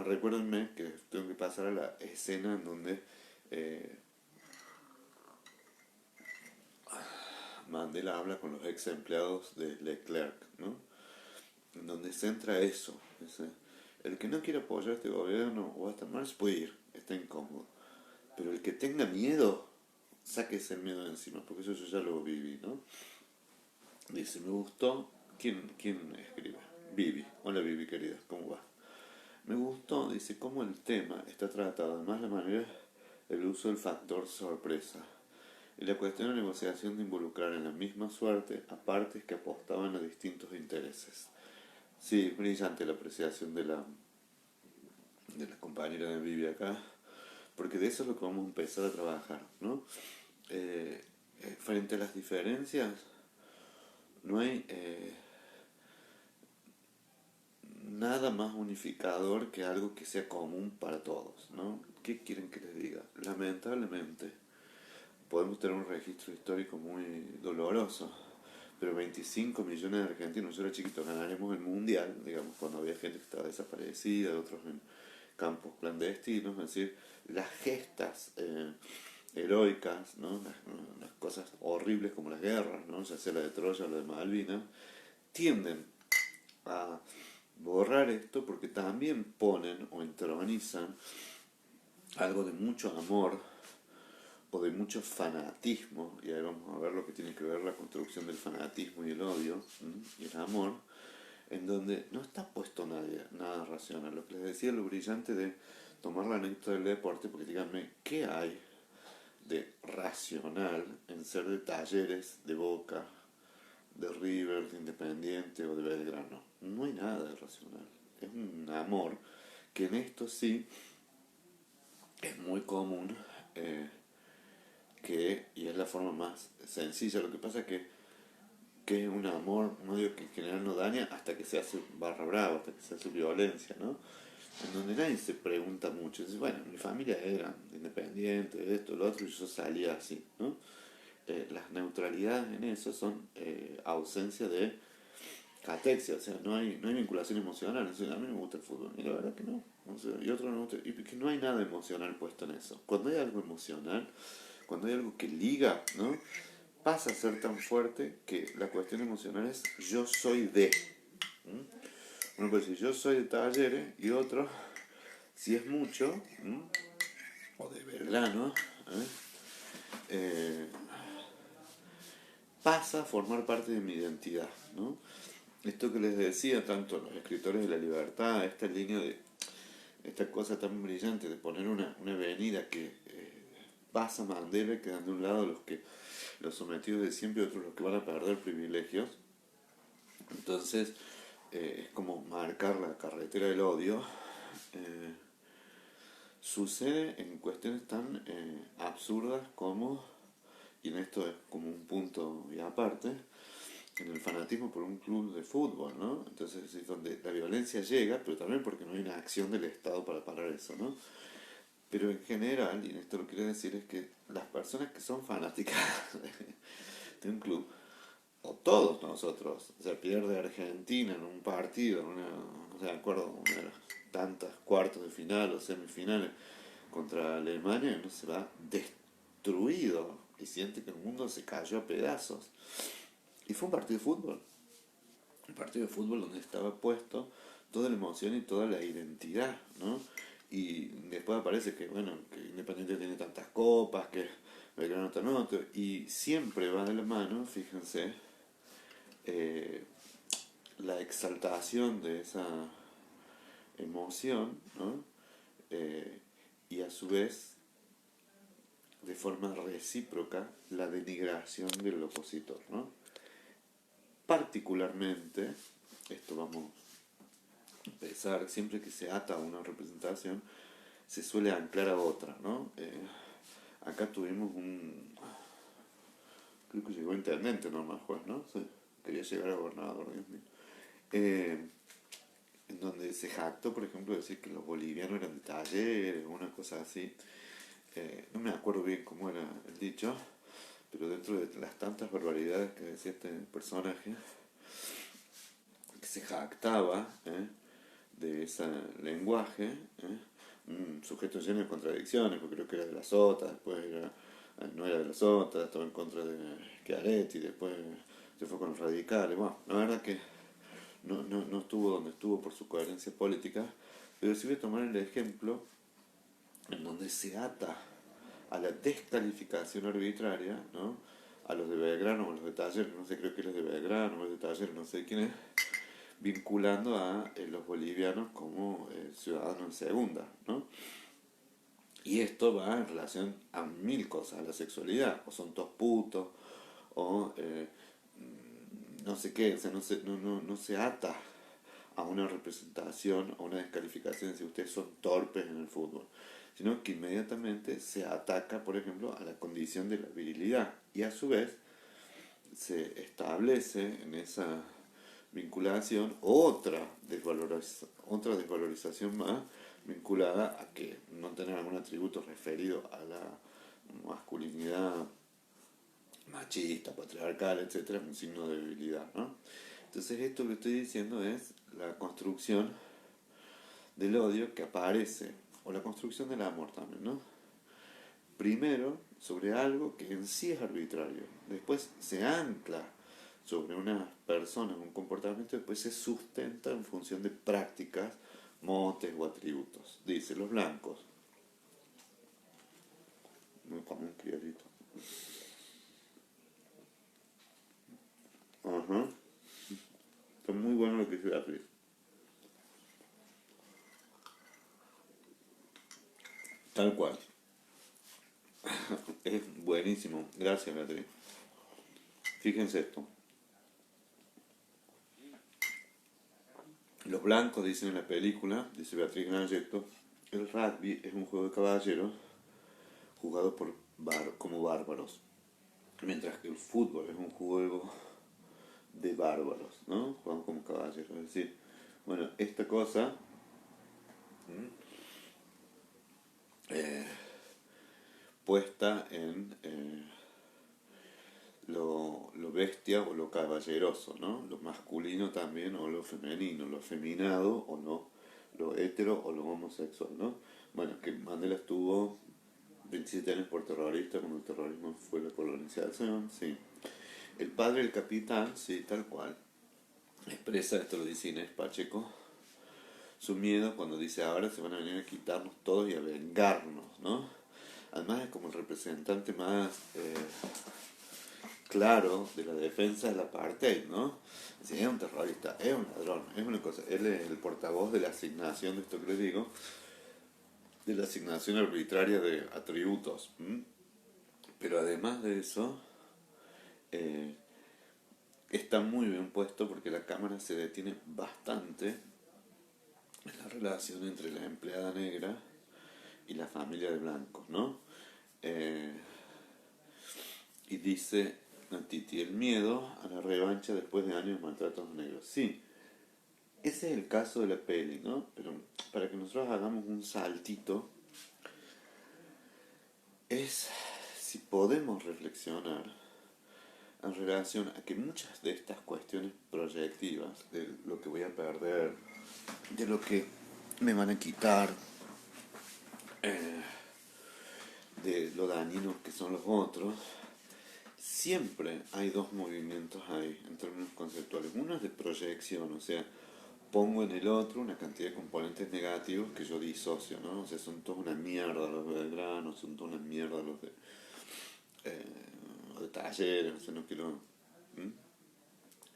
Speaker 1: Recuérdenme que tengo que pasar a la escena en donde eh, Mandela habla con los ex empleados de Leclerc, ¿no? En donde centra eso. El que no quiere apoyar a este gobierno o a estar mal se puede ir, está incómodo. Pero el que tenga miedo, sáquese el miedo de encima, porque eso yo ya lo viví, ¿no? Dice, me gustó. ¿Quién escribe? Vivi. Hola Vivi, querida, ¿cómo va? Me gustó, dice, cómo el tema está tratado, además la manera, el uso del factor sorpresa. Y la cuestión de negociación de involucrar en la misma suerte a partes que apostaban a distintos intereses. Sí, brillante la apreciación de la compañera de Vivi acá, porque de eso es lo que vamos a empezar a trabajar, ¿no? Frente a las diferencias, no hay nada más unificador que algo que sea común para todos, ¿no? ¿Qué quieren que les diga? Lamentablemente, podemos tener un registro histórico muy doloroso, pero 25 millones de argentinos, yo era chiquito, ganaremos el mundial, digamos, cuando había gente que estaba desaparecida, otros en campos clandestinos, es decir, las gestas heroicas, ¿no? Las cosas horribles como las guerras, ¿no? Ya sea la de Troya o la de Malvinas, tienden a borrar esto porque también ponen o entronizan algo de mucho amor o de mucho fanatismo, y ahí vamos a ver lo que tiene que ver la construcción del fanatismo y el odio y el amor, en donde no está puesto nada racional. Lo que les decía, lo brillante de tomar la anécdota del deporte, porque díganme, ¿qué hay de racional en ser de Talleres, de Boca, de River, de Independiente o de Belgrano? No hay nada de racional. Es un amor que en esto sí es muy común, y es la forma más sencilla. Lo que pasa es que es un amor, no digo que en general no daña, hasta que se hace barra brava, hasta que se hace violencia, ¿no? En donde nadie se pregunta mucho. Dice, bueno, mi familia era independiente, esto, lo otro, y yo salía así, ¿no? Las neutralidades en eso son ausencia de catexia, o sea, no hay vinculación emocional. O sea, a mí no me gusta el fútbol, y la verdad que no. O sea, y otro no me gusta, y que no hay nada emocional puesto en eso. Cuando hay algo emocional, cuando hay algo que liga, ¿no? Pasa a ser tan fuerte que la cuestión emocional es yo soy de. Uno puede decir yo soy de Talleres y otro, si es mucho, o de Belgrano, ¿eh? Eh, pasa a formar parte de mi identidad, ¿no? Esto que les decía tanto los escritores de la libertad, esta línea de esta cosa tan brillante de poner una avenida que pasa Mandela, y quedan de un lado los sometidos de siempre y otros los que van a perder privilegios. Entonces es como marcar la carretera del odio. eh, Sucede en cuestiones tan absurdas como, y en esto es como un punto y aparte, en el fanatismo por un club de fútbol, ¿no? Entonces es donde la violencia llega, pero también porque no hay una acción del Estado para parar eso, ¿no? Pero en general, y en esto lo que quiero decir es que las personas que son fanáticas de un club, o todos nosotros, o sea, pierde Argentina en un partido, no sé, de acuerdo, una de las tantas cuartos de final o semifinales contra Alemania, uno se va destruido y siente que el mundo se cayó a pedazos. Y fue un partido de fútbol. Un partido de fútbol donde estaba puesto toda la emoción y toda la identidad, ¿no? Y después aparece que, bueno, que Independiente tiene tantas copas, que Belgrano está en otro, y siempre va de la mano, fíjense, eh, la exaltación de esa emoción, ¿no? Y a su vez, de forma recíproca, la denigración del opositor, ¿no? particularmente, esto vamos a empezar, siempre que se ata a una representación, se suele anclar a otra, ¿no? Acá tuvimos creo que llegó intendente nomás, juez, ¿no? Sí, quería llegar a gobernador, Dios mío. Eh, en donde se jactó, por ejemplo, de decir que los bolivianos eran de talleres, una cosa así. No me acuerdo bien cómo era el dicho, pero dentro de las tantas barbaridades que decía este personaje, que se jactaba de ese lenguaje, un sujeto lleno de contradicciones, porque creo que era de la Sota, después no era de la Sota, estaba en contra de Chiaretti, después se fue con los radicales. Bueno, la verdad que no estuvo donde estuvo por su coherencia política, pero sí voy a tomar el ejemplo en donde se ata a la descalificación arbitraria, ¿no? A los de Belgrano o los de Talleres, no sé, creo que los de Belgrano o los de Talleres, no sé quién es, vinculando a los bolivianos como ciudadanos en segunda, ¿no? Y esto va en relación a mil cosas, a la sexualidad, o son todos putos, o no sé qué, o sea, no se ata a una representación, a una descalificación de si ustedes son torpes en el fútbol, sino que inmediatamente se ataca, por ejemplo, a la condición de la virilidad, y a su vez se establece en esa vinculación otra desvalorización más vinculada a que no tener algún atributo referido a la masculinidad machista, patriarcal, etcétera, es un signo de debilidad, ¿no? Entonces esto que estoy diciendo es la construcción del odio que aparece, o la construcción del amor también, ¿no? Primero sobre algo que en sí es arbitrario, después se ancla sobre una persona, un comportamiento, después se sustenta en función de prácticas, motes o atributos. Dice, los blancos, como un criolito. Ajá. Está muy bueno lo que dice Beatriz. Tal cual. Es buenísimo. Gracias, Beatriz. Fíjense esto. Los blancos dicen en la película, dice Beatriz Grangetto, el rugby es un juego de caballeros jugado como bárbaros, mientras que el fútbol es un juego de bárbaros, ¿no? Jugamos como caballeros. Es decir, bueno, esta cosa eh, puesta en lo bestia o lo caballeroso, ¿no? Lo masculino también o lo femenino, lo afeminado o no, lo hetero o lo homosexual, ¿no? Bueno, que Mandela estuvo 27 años por terrorista cuando el terrorismo fue la colonización, sí. El padre del capitán, sí, tal cual, expresa, esto lo dice Inés Pacheco, su miedo cuando dice ahora se van a venir a quitarnos todos y a vengarnos, ¿no? Además es como el representante más claro de la defensa del apartheid, ¿no? Si es un terrorista, es un ladrón, es una cosa, él es el portavoz de la asignación de esto que les digo, de la asignación arbitraria de atributos. Pero además de eso, eh, está muy bien puesto porque la cámara se detiene bastante en la relación entre la empleada negra y la familia de blancos, ¿no? Eh, y dice Titi, el miedo a la revancha después de años de maltratos negros. Sí, ese es el caso de la peli, ¿no? Pero para que nosotros hagamos un saltito, es si podemos reflexionar en relación a que muchas de estas cuestiones proyectivas, de lo que voy a perder, de lo que me van a quitar, de lo dañinos que son los otros, siempre hay dos movimientos ahí en términos conceptuales. Uno es de proyección, o sea, pongo en el otro una cantidad de componentes negativos que yo disocio, ¿no? O sea, son toda una mierda los de Belgrano, son toda una mierda los de Talleres, o sea, no quiero...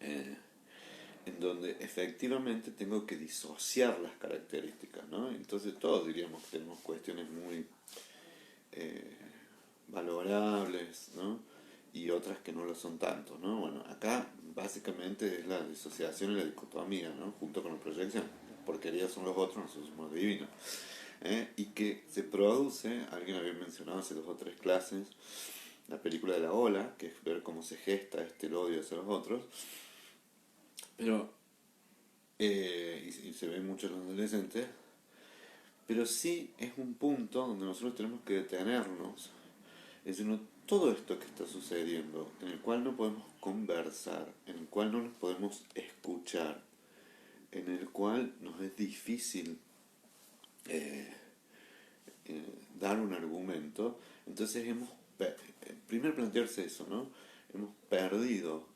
Speaker 1: en donde efectivamente tengo que disociar las características, ¿no? Entonces todos diríamos que tenemos cuestiones muy valorables, ¿no? y otras que no lo son tanto, ¿no? Bueno, acá básicamente es la disociación y la dicotomía, ¿no? Junto con la proyección. Porquerías son los otros, nosotros somos divinos. Y que se produce, alguien había mencionado hace 2 o 3 clases, la película de la ola, que es ver cómo se gesta el odio hacia los otros, pero, y se ve mucho en los adolescentes, pero sí es un punto donde nosotros tenemos que detenernos. Es decir, no, todo esto que está sucediendo, en el cual no podemos conversar, en el cual no nos podemos escuchar, en el cual nos es difícil eh, dar un argumento, entonces primero plantearse eso, ¿no? Hemos perdido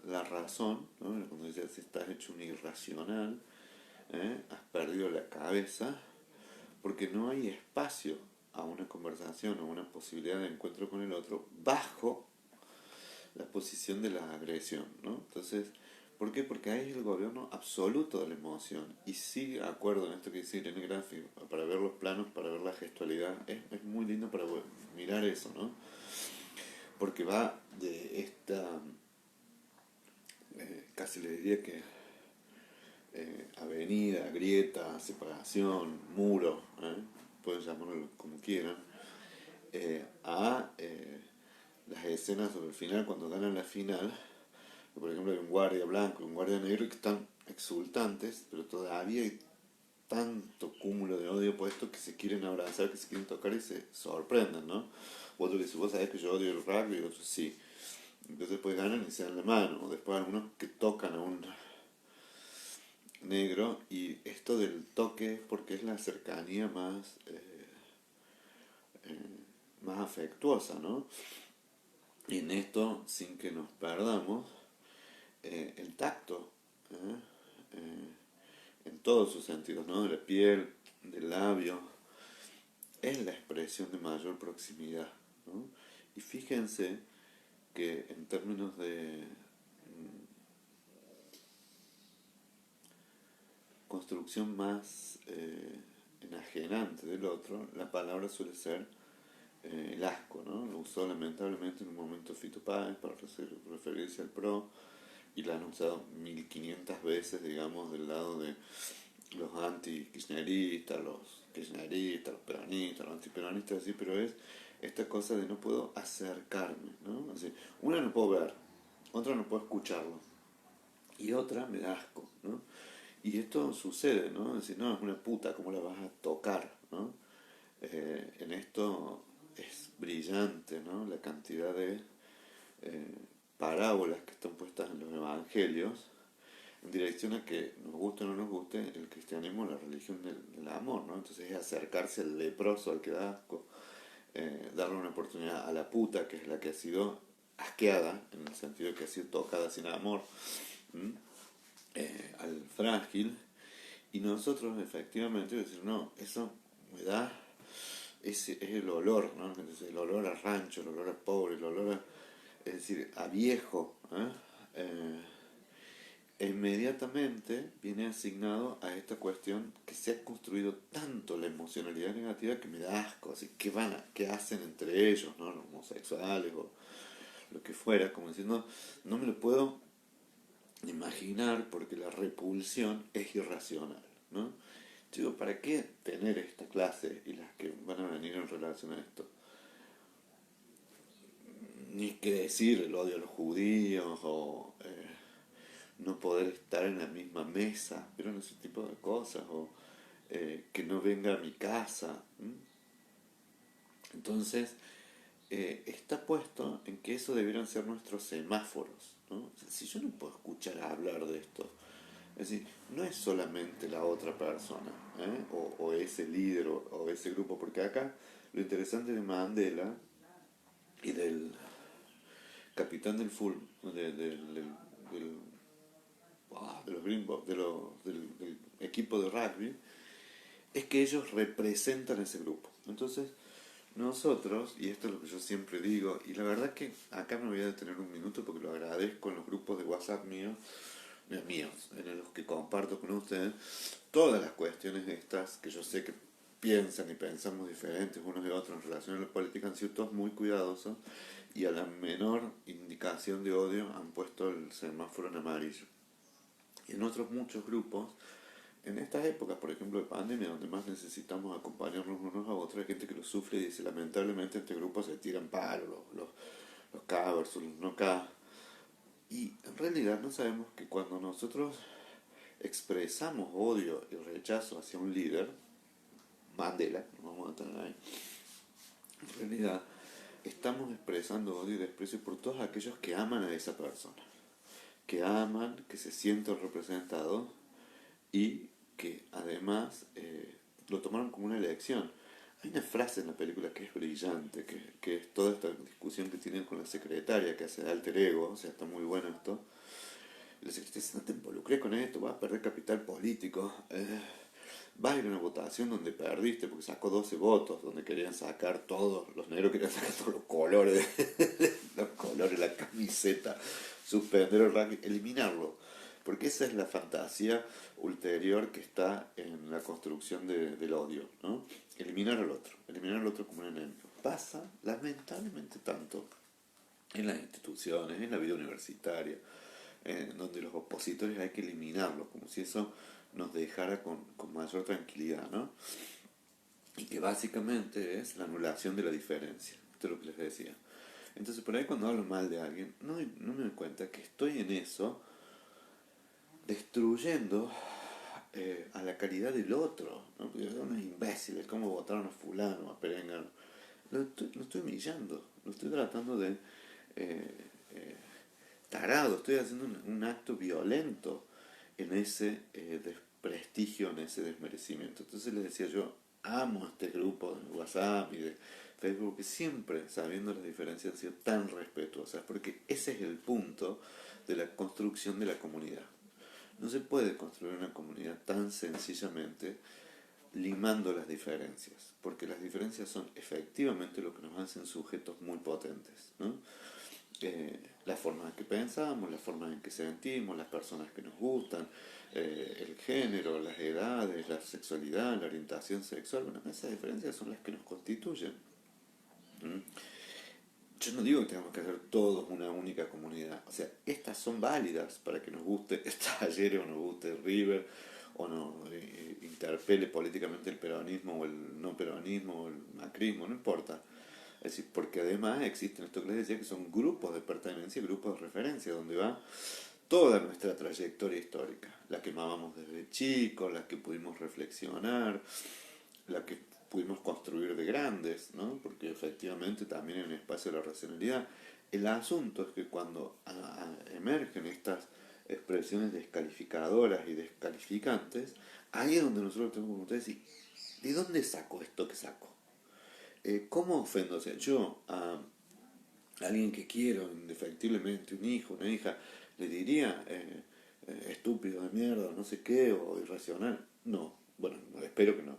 Speaker 1: la razón, ¿no? Cuando dices, si estás hecho un irracional, has perdido la cabeza, porque no hay espacio a una conversación o una posibilidad de encuentro con el otro bajo la posición de la agresión, ¿no? Entonces, ¿por qué? Porque ahí es el gobierno absoluto de la emoción. Y sí, acuerdo en esto que dice Irene Graffi, para ver los planos, para ver la gestualidad, es muy lindo para mirar eso, ¿no? Porque va de esta, casi le diría que avenida, grieta, separación, muro, pueden llamarlo como quieran, a las escenas sobre el final, cuando ganan la final, por ejemplo hay un guardia blanco y un guardia negro que están exultantes, pero todavía hay tanto cúmulo de odio puesto que se quieren abrazar, que se quieren tocar y se sorprenden, ¿no? Otro que dice, vos sabés que yo odio el rugby, y otros sí. Entonces después ganan y se dan la mano, o después algunos que tocan a un negro, y esto del toque es porque es la cercanía más afectuosa, ¿no? Y en esto, sin que nos perdamos, el tacto, en todos sus sentidos, ¿no? De la piel, del labio, es la expresión de mayor proximidad, ¿no? Y fíjense que en términos de construcción más enajenante del otro, la palabra suele ser el asco, ¿no? Lo usó lamentablemente en un momento Fito Páez para referirse al PRO, y la han usado 1500 veces, digamos, del lado de los anti-kirchneristas, los peronistas, los antiperonistas, así, pero es esta cosa de no puedo acercarme, ¿no? Así, una no puedo ver, otra no puedo escucharlo, y otra me da asco, ¿no? Y esto sucede, ¿no? Es decir, no, es una puta, ¿cómo la vas a tocar, ¿no? En esto es brillante, ¿no? La cantidad de eh, parábolas que están puestas en los evangelios en dirección a que nos guste o no nos guste, el cristianismo es la religión del amor, ¿no? Entonces es acercarse al leproso, al que da asco, darle una oportunidad a la puta, que es la que ha sido asqueada, en el sentido de que ha sido tocada sin amor, al frágil, y nosotros efectivamente decir, no, eso me da, ese es el olor, ¿no? Entonces, el olor a rancho, el olor a pobre, el olor a, es decir, a viejo, e inmediatamente viene asignado a esta cuestión que se ha construido tanto la emocionalidad negativa que me da asco, así que qué hacen entre ellos, ¿no? Los homosexuales o lo que fuera, como diciendo, no me lo puedo imaginar porque la repulsión es irracional, ¿no? Digo, ¿para qué tener esta clase y las que van a venir en relación a esto? Ni que decir el odio a los judíos o no poder estar en la misma mesa, pero en ese tipo de cosas, o que no venga a mi casa. Entonces, está puesto en que eso debieran ser nuestros semáforos, ¿no? O sea, si yo no puedo escuchar hablar de esto, es decir, no es solamente la otra persona, o ese líder o ese grupo, porque acá lo interesante de Mandela y del capitán del full, de los gringos, del equipo de rugby, es que ellos representan ese grupo. Entonces, nosotros, y esto es lo que yo siempre digo, y la verdad que acá me voy a detener un minuto porque lo agradezco en los grupos de WhatsApp míos, en los que comparto con ustedes todas las cuestiones estas que yo sé que piensan y pensamos diferentes unos de otros en relación a la política han sido todos muy cuidadosos y a la menor indicación de odio han puesto el semáforo en amarillo. Y en otros muchos grupos, en estas épocas, por ejemplo, de pandemia, donde más necesitamos acompañarnos unos a otros, hay gente que lo sufre y dice, lamentablemente, este grupo se tiran palos, los K versus los no K. Y en realidad no sabemos que cuando nosotros expresamos odio y rechazo hacia un líder, Mandela, nos vamos a tener ahí, en realidad estamos expresando odio y desprecio por todos aquellos que aman a esa persona, que aman, que se sienten representados y que además lo tomaron como una elección. Hay una frase en la película que es brillante, que es toda esta discusión que tienen con la secretaria, que hace de alter ego, o sea, está muy bueno esto. La secretaria dice, no te involucres con esto, vas a perder capital político. Vas a ir a una votación donde perdiste porque sacó 12 votos, donde querían sacar todos, los negros querían sacar todos los colores, los colores, la camiseta, suspender el ranking, eliminarlo. Porque esa es la fantasía ulterior que está en la construcción del odio, ¿no? Eliminar al otro como un enemigo. Pasa, lamentablemente, tanto en las instituciones, en la vida universitaria, en donde los opositores hay que eliminarlos, como si eso nos dejara con mayor tranquilidad, ¿no? Y que básicamente es la anulación de la diferencia. Esto es lo que les decía. Entonces, por ahí cuando hablo mal de alguien, no me doy cuenta que estoy en eso destruyendo a la calidad del otro, ¿no? Porque son unos imbéciles, ¿cómo votaron a fulano, a perengano? Lo estoy humillando, lo estoy tratando de tarado, estoy haciendo un acto violento en ese desprestigio, en ese desmerecimiento. Entonces les decía, yo amo a este grupo de WhatsApp y de Facebook que siempre, sabiendo las diferencias, han sido tan respetuosas, porque ese es el punto de la construcción de la comunidad. No se puede construir una comunidad tan sencillamente limando las diferencias, porque las diferencias son efectivamente lo que nos hacen sujetos muy potentes, ¿no? La forma en que pensamos, la forma en que sentimos, las personas que nos gustan, el género, las edades, la sexualidad, la orientación sexual, bueno, esas diferencias son las que nos constituyen. ¿Mm? Yo no digo que tengamos que hacer todos una única comunidad, o sea, estas son válidas para que nos guste Talleres o nos guste River o nos interpele políticamente el peronismo o el no peronismo o el macrismo, no importa. Es decir, porque además existen esto que les decía que son grupos de pertenencia, grupos de referencia, donde va toda nuestra trayectoria histórica, la que amábamos desde chicos, la que pudimos reflexionar, la que pudimos construir de grandes, ¿no? Porque efectivamente también en el espacio de la racionalidad. El asunto es que cuando emergen estas expresiones descalificadoras y descalificantes, ahí es donde nosotros tenemos que decir, ¿de dónde saco esto que saco? ¿Cómo ofendo? O sea, yo a alguien que quiero indefectiblemente, un hijo, una hija, le diría estúpido de mierda, no sé qué, o irracional. No, bueno, espero que no.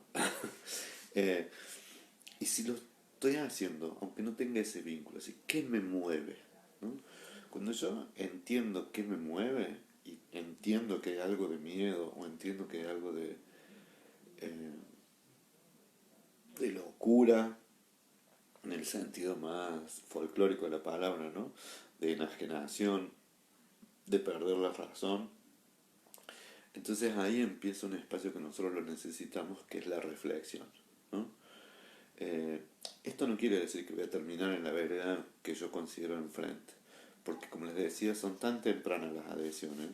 Speaker 1: Eh, y si lo estoy haciendo, aunque no tenga ese vínculo, así, ¿qué me mueve? ¿No? Cuando yo entiendo qué me mueve, y entiendo que hay algo de miedo, o entiendo que hay algo eh, de locura, en el sentido más folclórico de la palabra, ¿no? De enajenación, de perder la razón. Entonces ahí empieza un espacio que nosotros lo necesitamos, que es la reflexión, ¿no? Esto no quiere decir que voy a terminar en la vereda que yo considero enfrente, porque como les decía, son tan tempranas las adhesiones,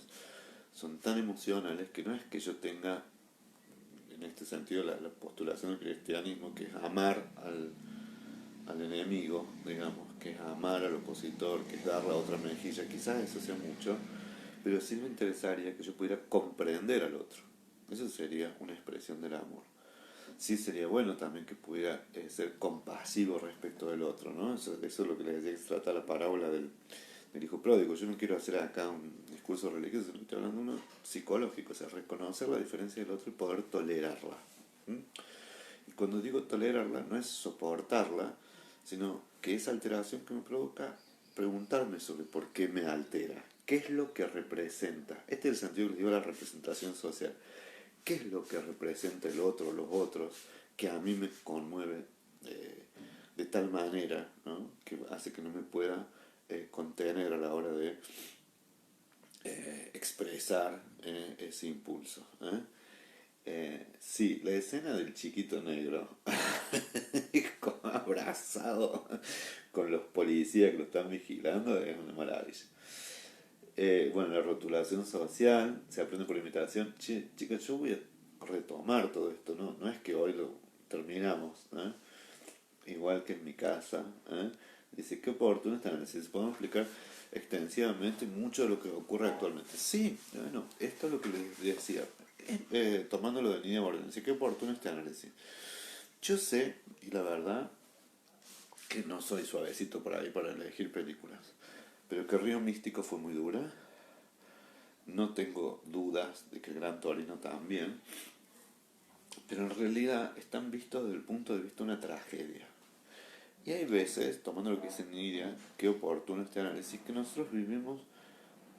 Speaker 1: son tan emocionales, que no es que yo tenga, en este sentido, la postulación del cristianismo, que es amar al enemigo, digamos, que es amar al opositor, que es dar la otra mejilla, quizás eso sea mucho, pero sí me interesaría que yo pudiera comprender al otro. Eso sería una expresión del amor. Sí sería bueno también que pudiera ser compasivo respecto del otro, ¿no? Eso es lo que les decía que se trata la parábola del hijo pródigo. Yo no quiero hacer acá un discurso religioso, estoy hablando de uno psicológico, o sea, reconocer la diferencia del otro y poder tolerarla. ¿Mm? Y cuando digo tolerarla, no es soportarla, sino que esa alteración que me provoca preguntarme sobre por qué me altera, qué es lo que representa. Este es el sentido que les digo de la representación social. qué es lo que representa el otro, los otros, que a mí me conmueve de tal manera, ¿no? Que hace que no me pueda contener a la hora de expresar ese impulso. Sí, la escena del chiquito negro, como abrazado con los policías que lo están vigilando, es una maravilla. Bueno, la rotulación social, se aprende por imitación. Che, chicas, yo voy a retomar todo esto, ¿no? No es que hoy lo terminamos, ¿eh? Igual que en mi casa, ¿eh? Dice, qué oportuno este análisis. Podemos explicar extensivamente mucho de lo que ocurre actualmente. Sí, bueno, esto es lo que les decía. Tomándolo de línea orden, dice, qué oportuno este análisis. Yo sé, y la verdad, que no soy suavecito por ahí para elegir películas, pero que Río Místico fue muy dura. No tengo dudas de que el Gran Torino también, pero en realidad están vistos desde el punto de vista de una tragedia. Y hay veces, tomando lo que dice Nidia, qué oportuno este análisis, que nosotros vivimos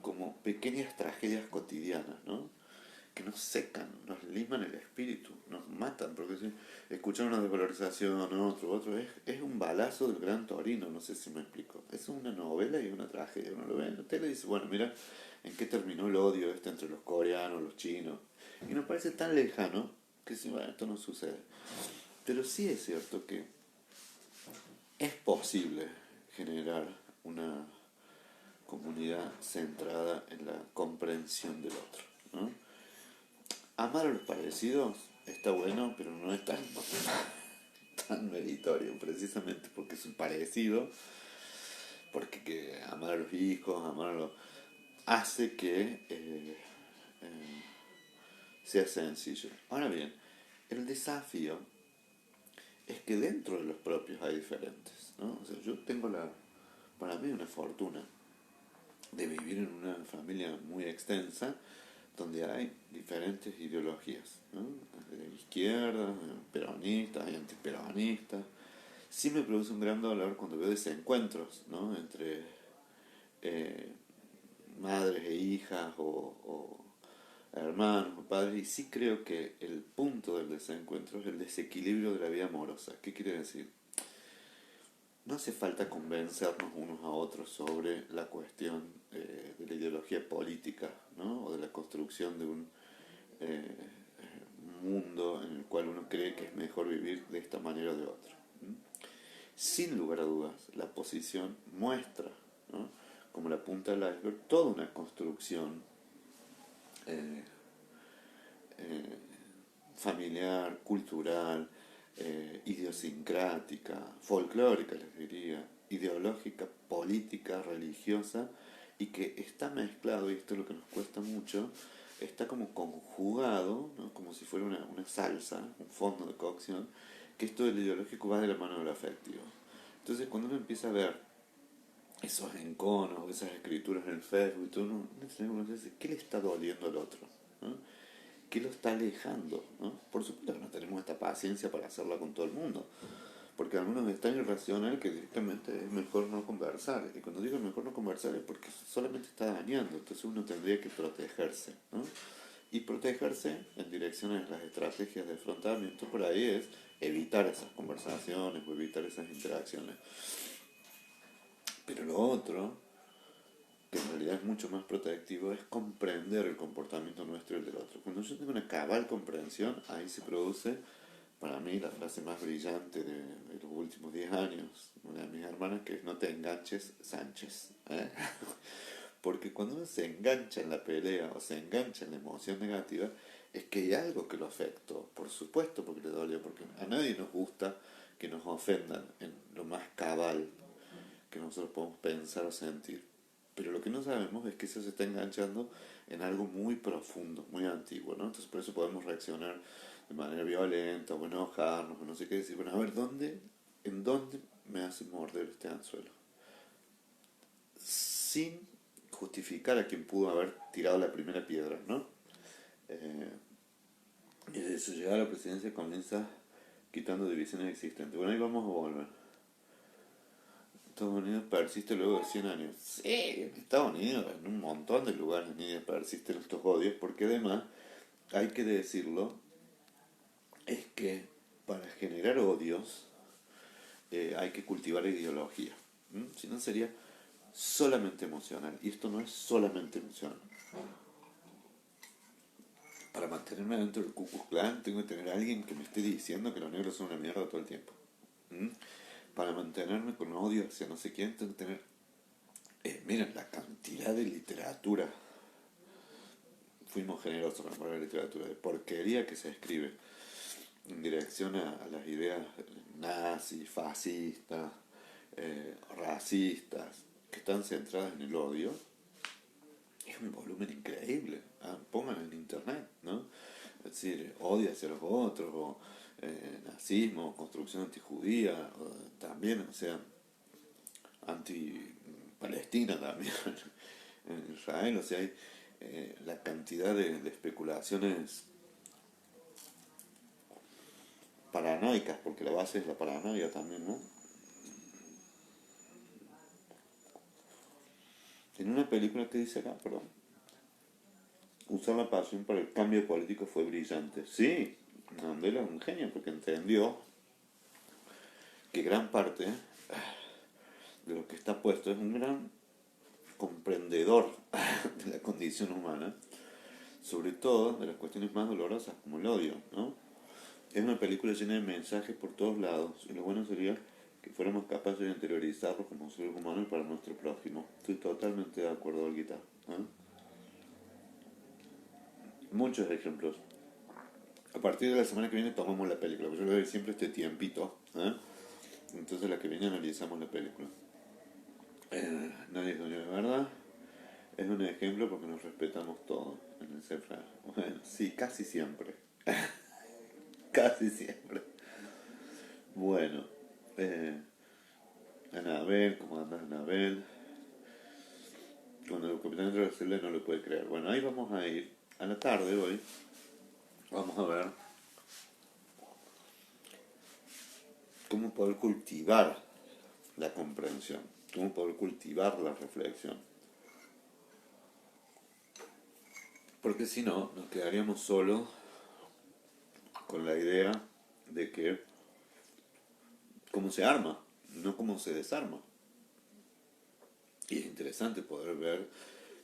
Speaker 1: como pequeñas tragedias cotidianas, ¿no? Que nos secan, nos liman el espíritu, nos matan, porque si escuchar una desvalorización, otro, es un balazo del Gran Torino, no sé si me explico. Es una novela y una tragedia. Uno lo ve en la tele y dice, bueno, mira en qué terminó el odio este entre los coreanos, los chinos. Y nos parece tan lejano que sí, bueno, esto no sucede. Pero sí es cierto que es posible generar una comunidad centrada en la comprensión del otro, ¿no? Amar a los parecidos está bueno, pero no es tan meritorio, precisamente porque es un parecido, porque que amar a los hijos, amar a los... hace que sea sencillo. Ahora bien, el desafío es que dentro de los propios hay diferentes, ¿no? O sea, yo tengo para mí una fortuna de vivir en una familia muy extensa donde hay diferentes ideologías, ¿no? De izquierda, peronistas y antiperonistas. Sí me produce un gran dolor cuando veo desencuentros, ¿no? Entre eh, madres e hijas o hermanos o padres, y sí creo que el punto del desencuentro es el desequilibrio de la vida amorosa. ¿Qué quiere decir? No hace falta convencernos unos a otros sobre la cuestión de la ideología política, ¿no? O de la construcción de un eh, mundo en el cual uno cree que es mejor vivir de esta manera o de otra. Sin lugar a dudas, la posición muestra, ¿no? Como la punta del iceberg, toda una construcción eh, eh, familiar, cultural, idiosincrática, folclórica, les diría, ideológica, política, religiosa, y que está mezclado, y esto es lo que nos cuesta mucho, está como conjugado, ¿no? Como si fuera una salsa, un fondo de cocción, que esto del ideológico va de la mano del afectivo. Entonces, cuando uno empieza a ver esos enconos, esas escrituras en el Facebook, y todo, uno dice, ¿qué le está doliendo al otro? ¿No? ¿Qué lo está alejando? ¿No? Por supuesto que no tenemos esta paciencia para hacerla con todo el mundo, porque algunos es tan irracional que directamente es mejor no conversar. Y cuando digo mejor no conversar es porque solamente está dañando, entonces uno tendría que protegerse, ¿no? Y protegerse en dirección a las estrategias de afrontamiento por ahí es evitar esas conversaciones o evitar esas interacciones. Pero lo otro, que en realidad es mucho más protectivo, es comprender el comportamiento nuestro y el del otro. Cuando yo tengo una cabal comprensión, ahí se produce, para mí, la frase más brillante de los últimos 10 años, una de mis hermanas, que es no te enganches, Sánchez. ¿Eh? Porque cuando uno se engancha en la pelea o se engancha en la emoción negativa, es que hay algo que lo afectó, por supuesto, porque le dolió, porque a nadie nos gusta que nos ofendan en lo más cabal que nosotros podemos pensar o sentir. Pero lo que no sabemos es que eso se está enganchando en algo muy profundo, muy antiguo, ¿no? Entonces por eso podemos reaccionar de manera violenta o enojarnos o no sé qué, decir, bueno, a ver, ¿en dónde me hace morder este anzuelo? Sin justificar a quien pudo haber tirado la primera piedra, ¿no? Eh, y desde su llegada a la presidencia comienza quitando divisiones existentes. Bueno, ahí vamos a volver. Estados Unidos persiste luego de 100 años. Sí, en Estados Unidos, en un montón de lugares Nidia persisten estos odios, porque además hay que decirlo, es que para generar odios hay que cultivar ideología. Si no sería solamente emocional. Y esto no es solamente emocional. Para mantenerme dentro del Ku Klux Klan tengo que tener a alguien que me esté diciendo que los negros son una mierda todo el tiempo. ¿Mm? Para mantenerme con odio hacia no sé quién tengo que tener... miren la cantidad de literatura. Fuimos generosos con la literatura de porquería que se escribe en dirección a las ideas nazis, fascistas, racistas, que están centradas en el odio. Es un volumen increíble. Pónganlo en internet, ¿no? Es decir, odio hacia los otros, o nazismo, construcción antijudía, también, o sea, anti-Palestina también, en Israel, o sea, hay la cantidad de especulaciones paranoicas, porque la base es la paranoia también, ¿no? En una película que dice acá, perdón, usar la pasión para el cambio político fue brillante. Sí, Mandela es un genio porque entendió que gran parte de lo que está puesto es un gran comprendedor de la condición humana, sobre todo de las cuestiones más dolorosas como el odio, ¿no? Es una película llena de mensajes por todos lados y lo bueno sería que fuéramos capaces de interiorizarlos como seres humanos para nuestro prójimo. Estoy totalmente de acuerdo, Olguita. ¿Eh? Muchos ejemplos. A partir de la semana que viene tomamos la película, porque yo le doy siempre este tiempito. ¿Eh? Entonces la que viene analizamos la película. Nadie es dueño de verdad. Es un ejemplo porque nos respetamos todos en el CEFRA. Bueno, sí, casi siempre. Casi siempre. Bueno, Anabel, ¿cómo andas, Anabel? Cuando el capitán entra a la celda no lo puede creer. Bueno, ahí vamos a ir. A la tarde hoy vamos a ver cómo poder cultivar la comprensión, cómo poder cultivar la reflexión. Porque si no, nos quedaríamos solos con la idea de que cómo se arma, no cómo se desarma. Y es interesante poder ver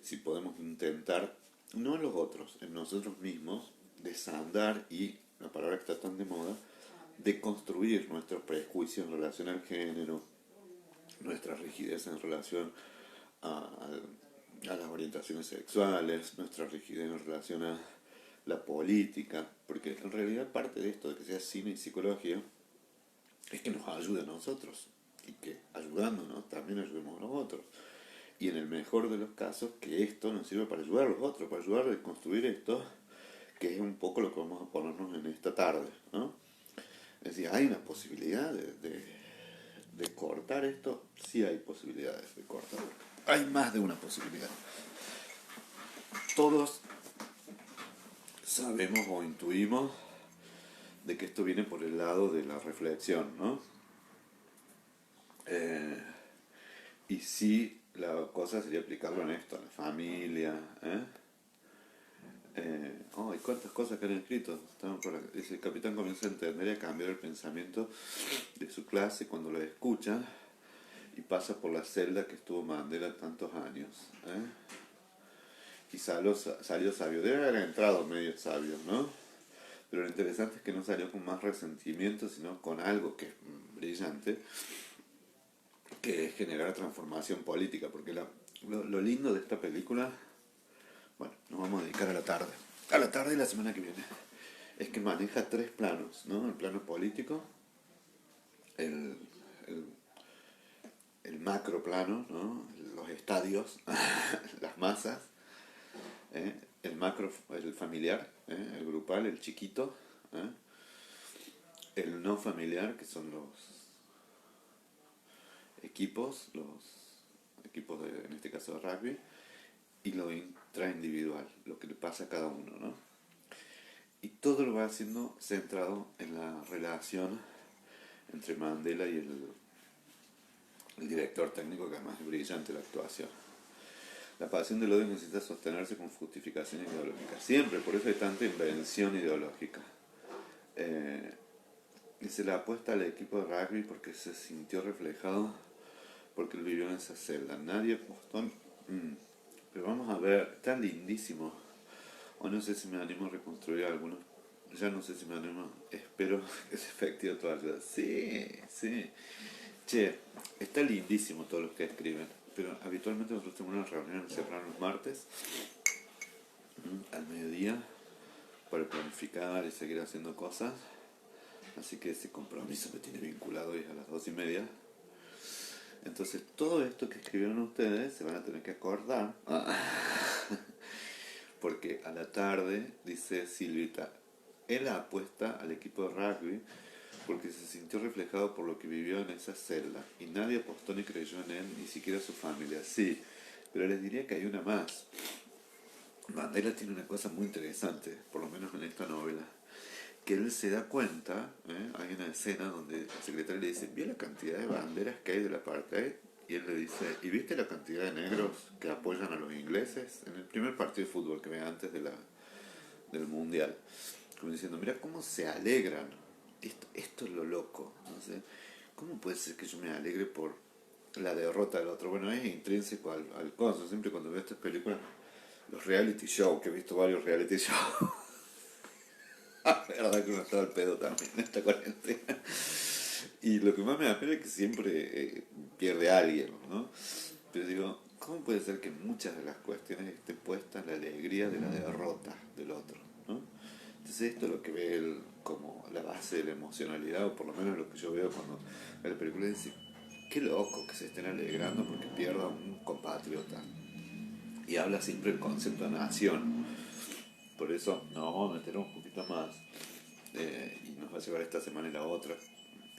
Speaker 1: si podemos intentar, no en los otros, en nosotros mismos, desandar y, la palabra que está tan de moda, deconstruir nuestros prejuicios en relación al género, nuestra rigidez en relación a las orientaciones sexuales, nuestra rigidez en relación a la política, porque en realidad parte de esto de que sea cine y psicología es que nos ayude a nosotros y que ayudándonos también ayudemos a los otros. Y en el mejor de los casos, que esto nos sirve para ayudar a los otros, para ayudar a construir esto, que es un poco lo que vamos a ponernos en esta tarde, ¿no? Es decir, ¿hay una posibilidad de cortar esto? Sí hay posibilidades de cortarlo. Hay más de una posibilidad. Todos sabemos o intuimos de que esto viene por el lado de la reflexión, ¿no? Y sí, la cosa sería aplicarlo en esto, en la familia, hay cuántas cosas que han escrito. Dice, el capitán comienza a entender y a cambiar el pensamiento de su clase cuando lo escucha y pasa por la celda que estuvo Mandela tantos años. Y salió sabio. Debe haber entrado medio sabio, ¿no? Pero lo interesante es que no salió con más resentimiento, sino con algo que es brillante, que es generar transformación política. Porque lo lindo de esta película, bueno, nos vamos a dedicar a la tarde y la semana que viene, es que maneja tres planos, ¿no? El plano político, el, el, el macro plano, ¿no? Los estadios, las masas, el macro, el familiar, el grupal, el chiquito, el no familiar, que son los equipos en este caso de rugby, y lo intraindividual, lo que le pasa a cada uno, ¿no? Y todo lo va haciendo centrado en la relación entre Mandela y el director técnico, que además es brillante la actuación. La pasión del odio necesita sostenerse con justificación ideológica. Siempre, por eso hay tanta invención ideológica. Eh, y se la apuesta al equipo de rugby porque se sintió reflejado, porque él vivió en esa celda. Nadie apostó. Pero vamos a ver, está lindísimo. O no sé si me animo a reconstruir algunos. Ya no sé si me animo. Espero que se efective toda ayuda. Sí, sí. Che, está lindísimo todos los que escriben. Pero habitualmente nosotros tenemos una reunión semanal los martes, al mediodía, para planificar y seguir haciendo cosas. Así que ese compromiso me tiene vinculado hoy a las 2:30. Entonces todo esto que escribieron ustedes se van a tener que acordar. Porque a la tarde, dice Silvita, él apuesta al equipo de rugby porque se sintió reflejado por lo que vivió en esa celda y nadie apostó ni creyó en él, ni siquiera su familia. Sí, pero les diría que hay una más. Mandela tiene una cosa muy interesante, por lo menos en esta novela, que él se da cuenta, hay una escena donde el secretario le dice, ¿vio la cantidad de banderas que hay del apartheid? Y él le dice, ¿y viste la cantidad de negros que apoyan a los ingleses en el primer partido de fútbol que ve antes del mundial? Como diciendo, mira cómo se alegran. Esto es lo loco, no sé. ¿Cómo puede ser que yo me alegre por la derrota del otro? Bueno, es intrínseco al coso. Siempre cuando veo estas películas, los reality shows, que he visto varios reality shows. La verdad que uno estaba al pedo también en esta cuarentena. Y lo que más me da pena es que siempre pierde a alguien, ¿no? Pero digo, ¿cómo puede ser que muchas de las cuestiones estén puestas en la alegría de la derrota del otro, ¿no? Entonces esto es lo que ve él como la base de la emocionalidad, o por lo menos lo que yo veo cuando ve la película, y dice, qué loco que se estén alegrando porque pierda un compatriota. Y habla siempre el concepto de nación. Por eso nos vamos a meter un poquito más, y nos va a llevar esta semana y la otra.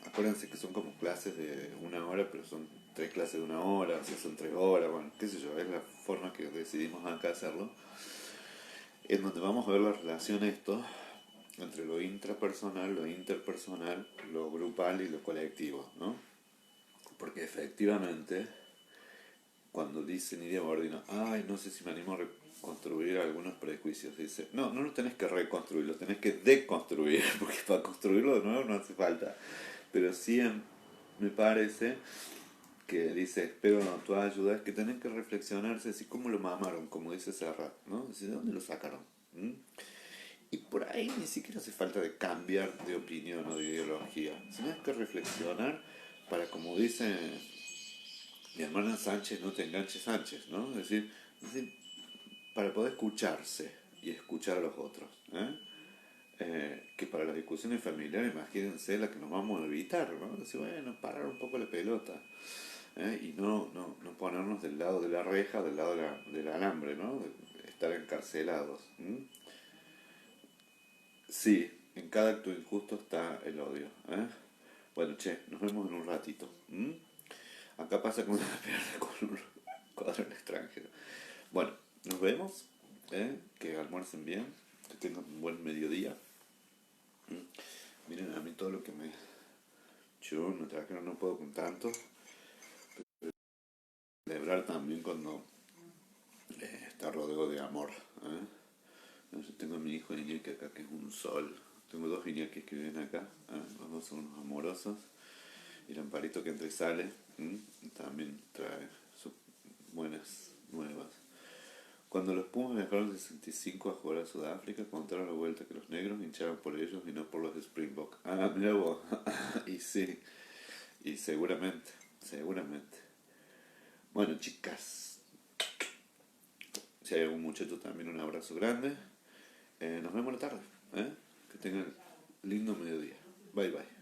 Speaker 1: Acuérdense que son como clases de 1 hora, pero son 3 clases de 1 hora, o sea, son 3 horas, bueno, qué sé yo, es la forma que decidimos acá hacerlo, en donde vamos a ver la relación esto entre lo intrapersonal, lo interpersonal, lo grupal y lo colectivo, ¿no? Porque efectivamente, cuando dice Nidia Bordino, ay, no sé si me animo a reconstruir algunos prejuicios, dice, no, no los tenés que reconstruir, los tenés que deconstruir, porque para construirlo de nuevo no hace falta. Pero sí me parece que dice, espero tu ayuda, es que tienen que reflexionarse así como lo mamaron, como dice Serrat, ¿no? Dice, ¿de dónde lo sacaron? ¿Mm? Y por ahí ni siquiera hace falta de cambiar de opinión o de ideología, sino es que reflexionar para, como dice mi hermana Sánchez, no te enganches Sánchez, ¿no? Es decir, para poder escucharse y escuchar a los otros, que para las discusiones familiares, imagínense la que nos vamos a evitar, ¿no? Decir, bueno, parar un poco la pelota, y no ponernos del lado de la reja, del lado del alambre, ¿no? De estar encarcelados. Sí, en cada acto injusto está el odio. Bueno, che, nos vemos en un ratito. Acá pasa con una pierna con un cuadro en extranjero. Bueno, nos vemos. Que almuercen bien, que tengan un buen mediodía. Miren a mí todo lo que me... Yo no trajeron, no puedo con tanto. Celebrar también cuando está rodeado de amor. Yo tengo a mi hijo Iñaki acá, que es un sol. Tengo 2 Iñakis que viven acá. Los dos son unos amorosos. Y el Amparito que entra y sale, también trae sus buenas nuevas. Cuando los Pumas viajaron en 65 a jugar a Sudáfrica, contaron la vuelta que los negros hinchaban por ellos y no por los de Springbok. Ah, mira vos. Y sí, y seguramente. Bueno, chicas, si hay algún muchacho también, un abrazo grande. Nos vemos la tarde. Que tengan lindo mediodía. Bye bye.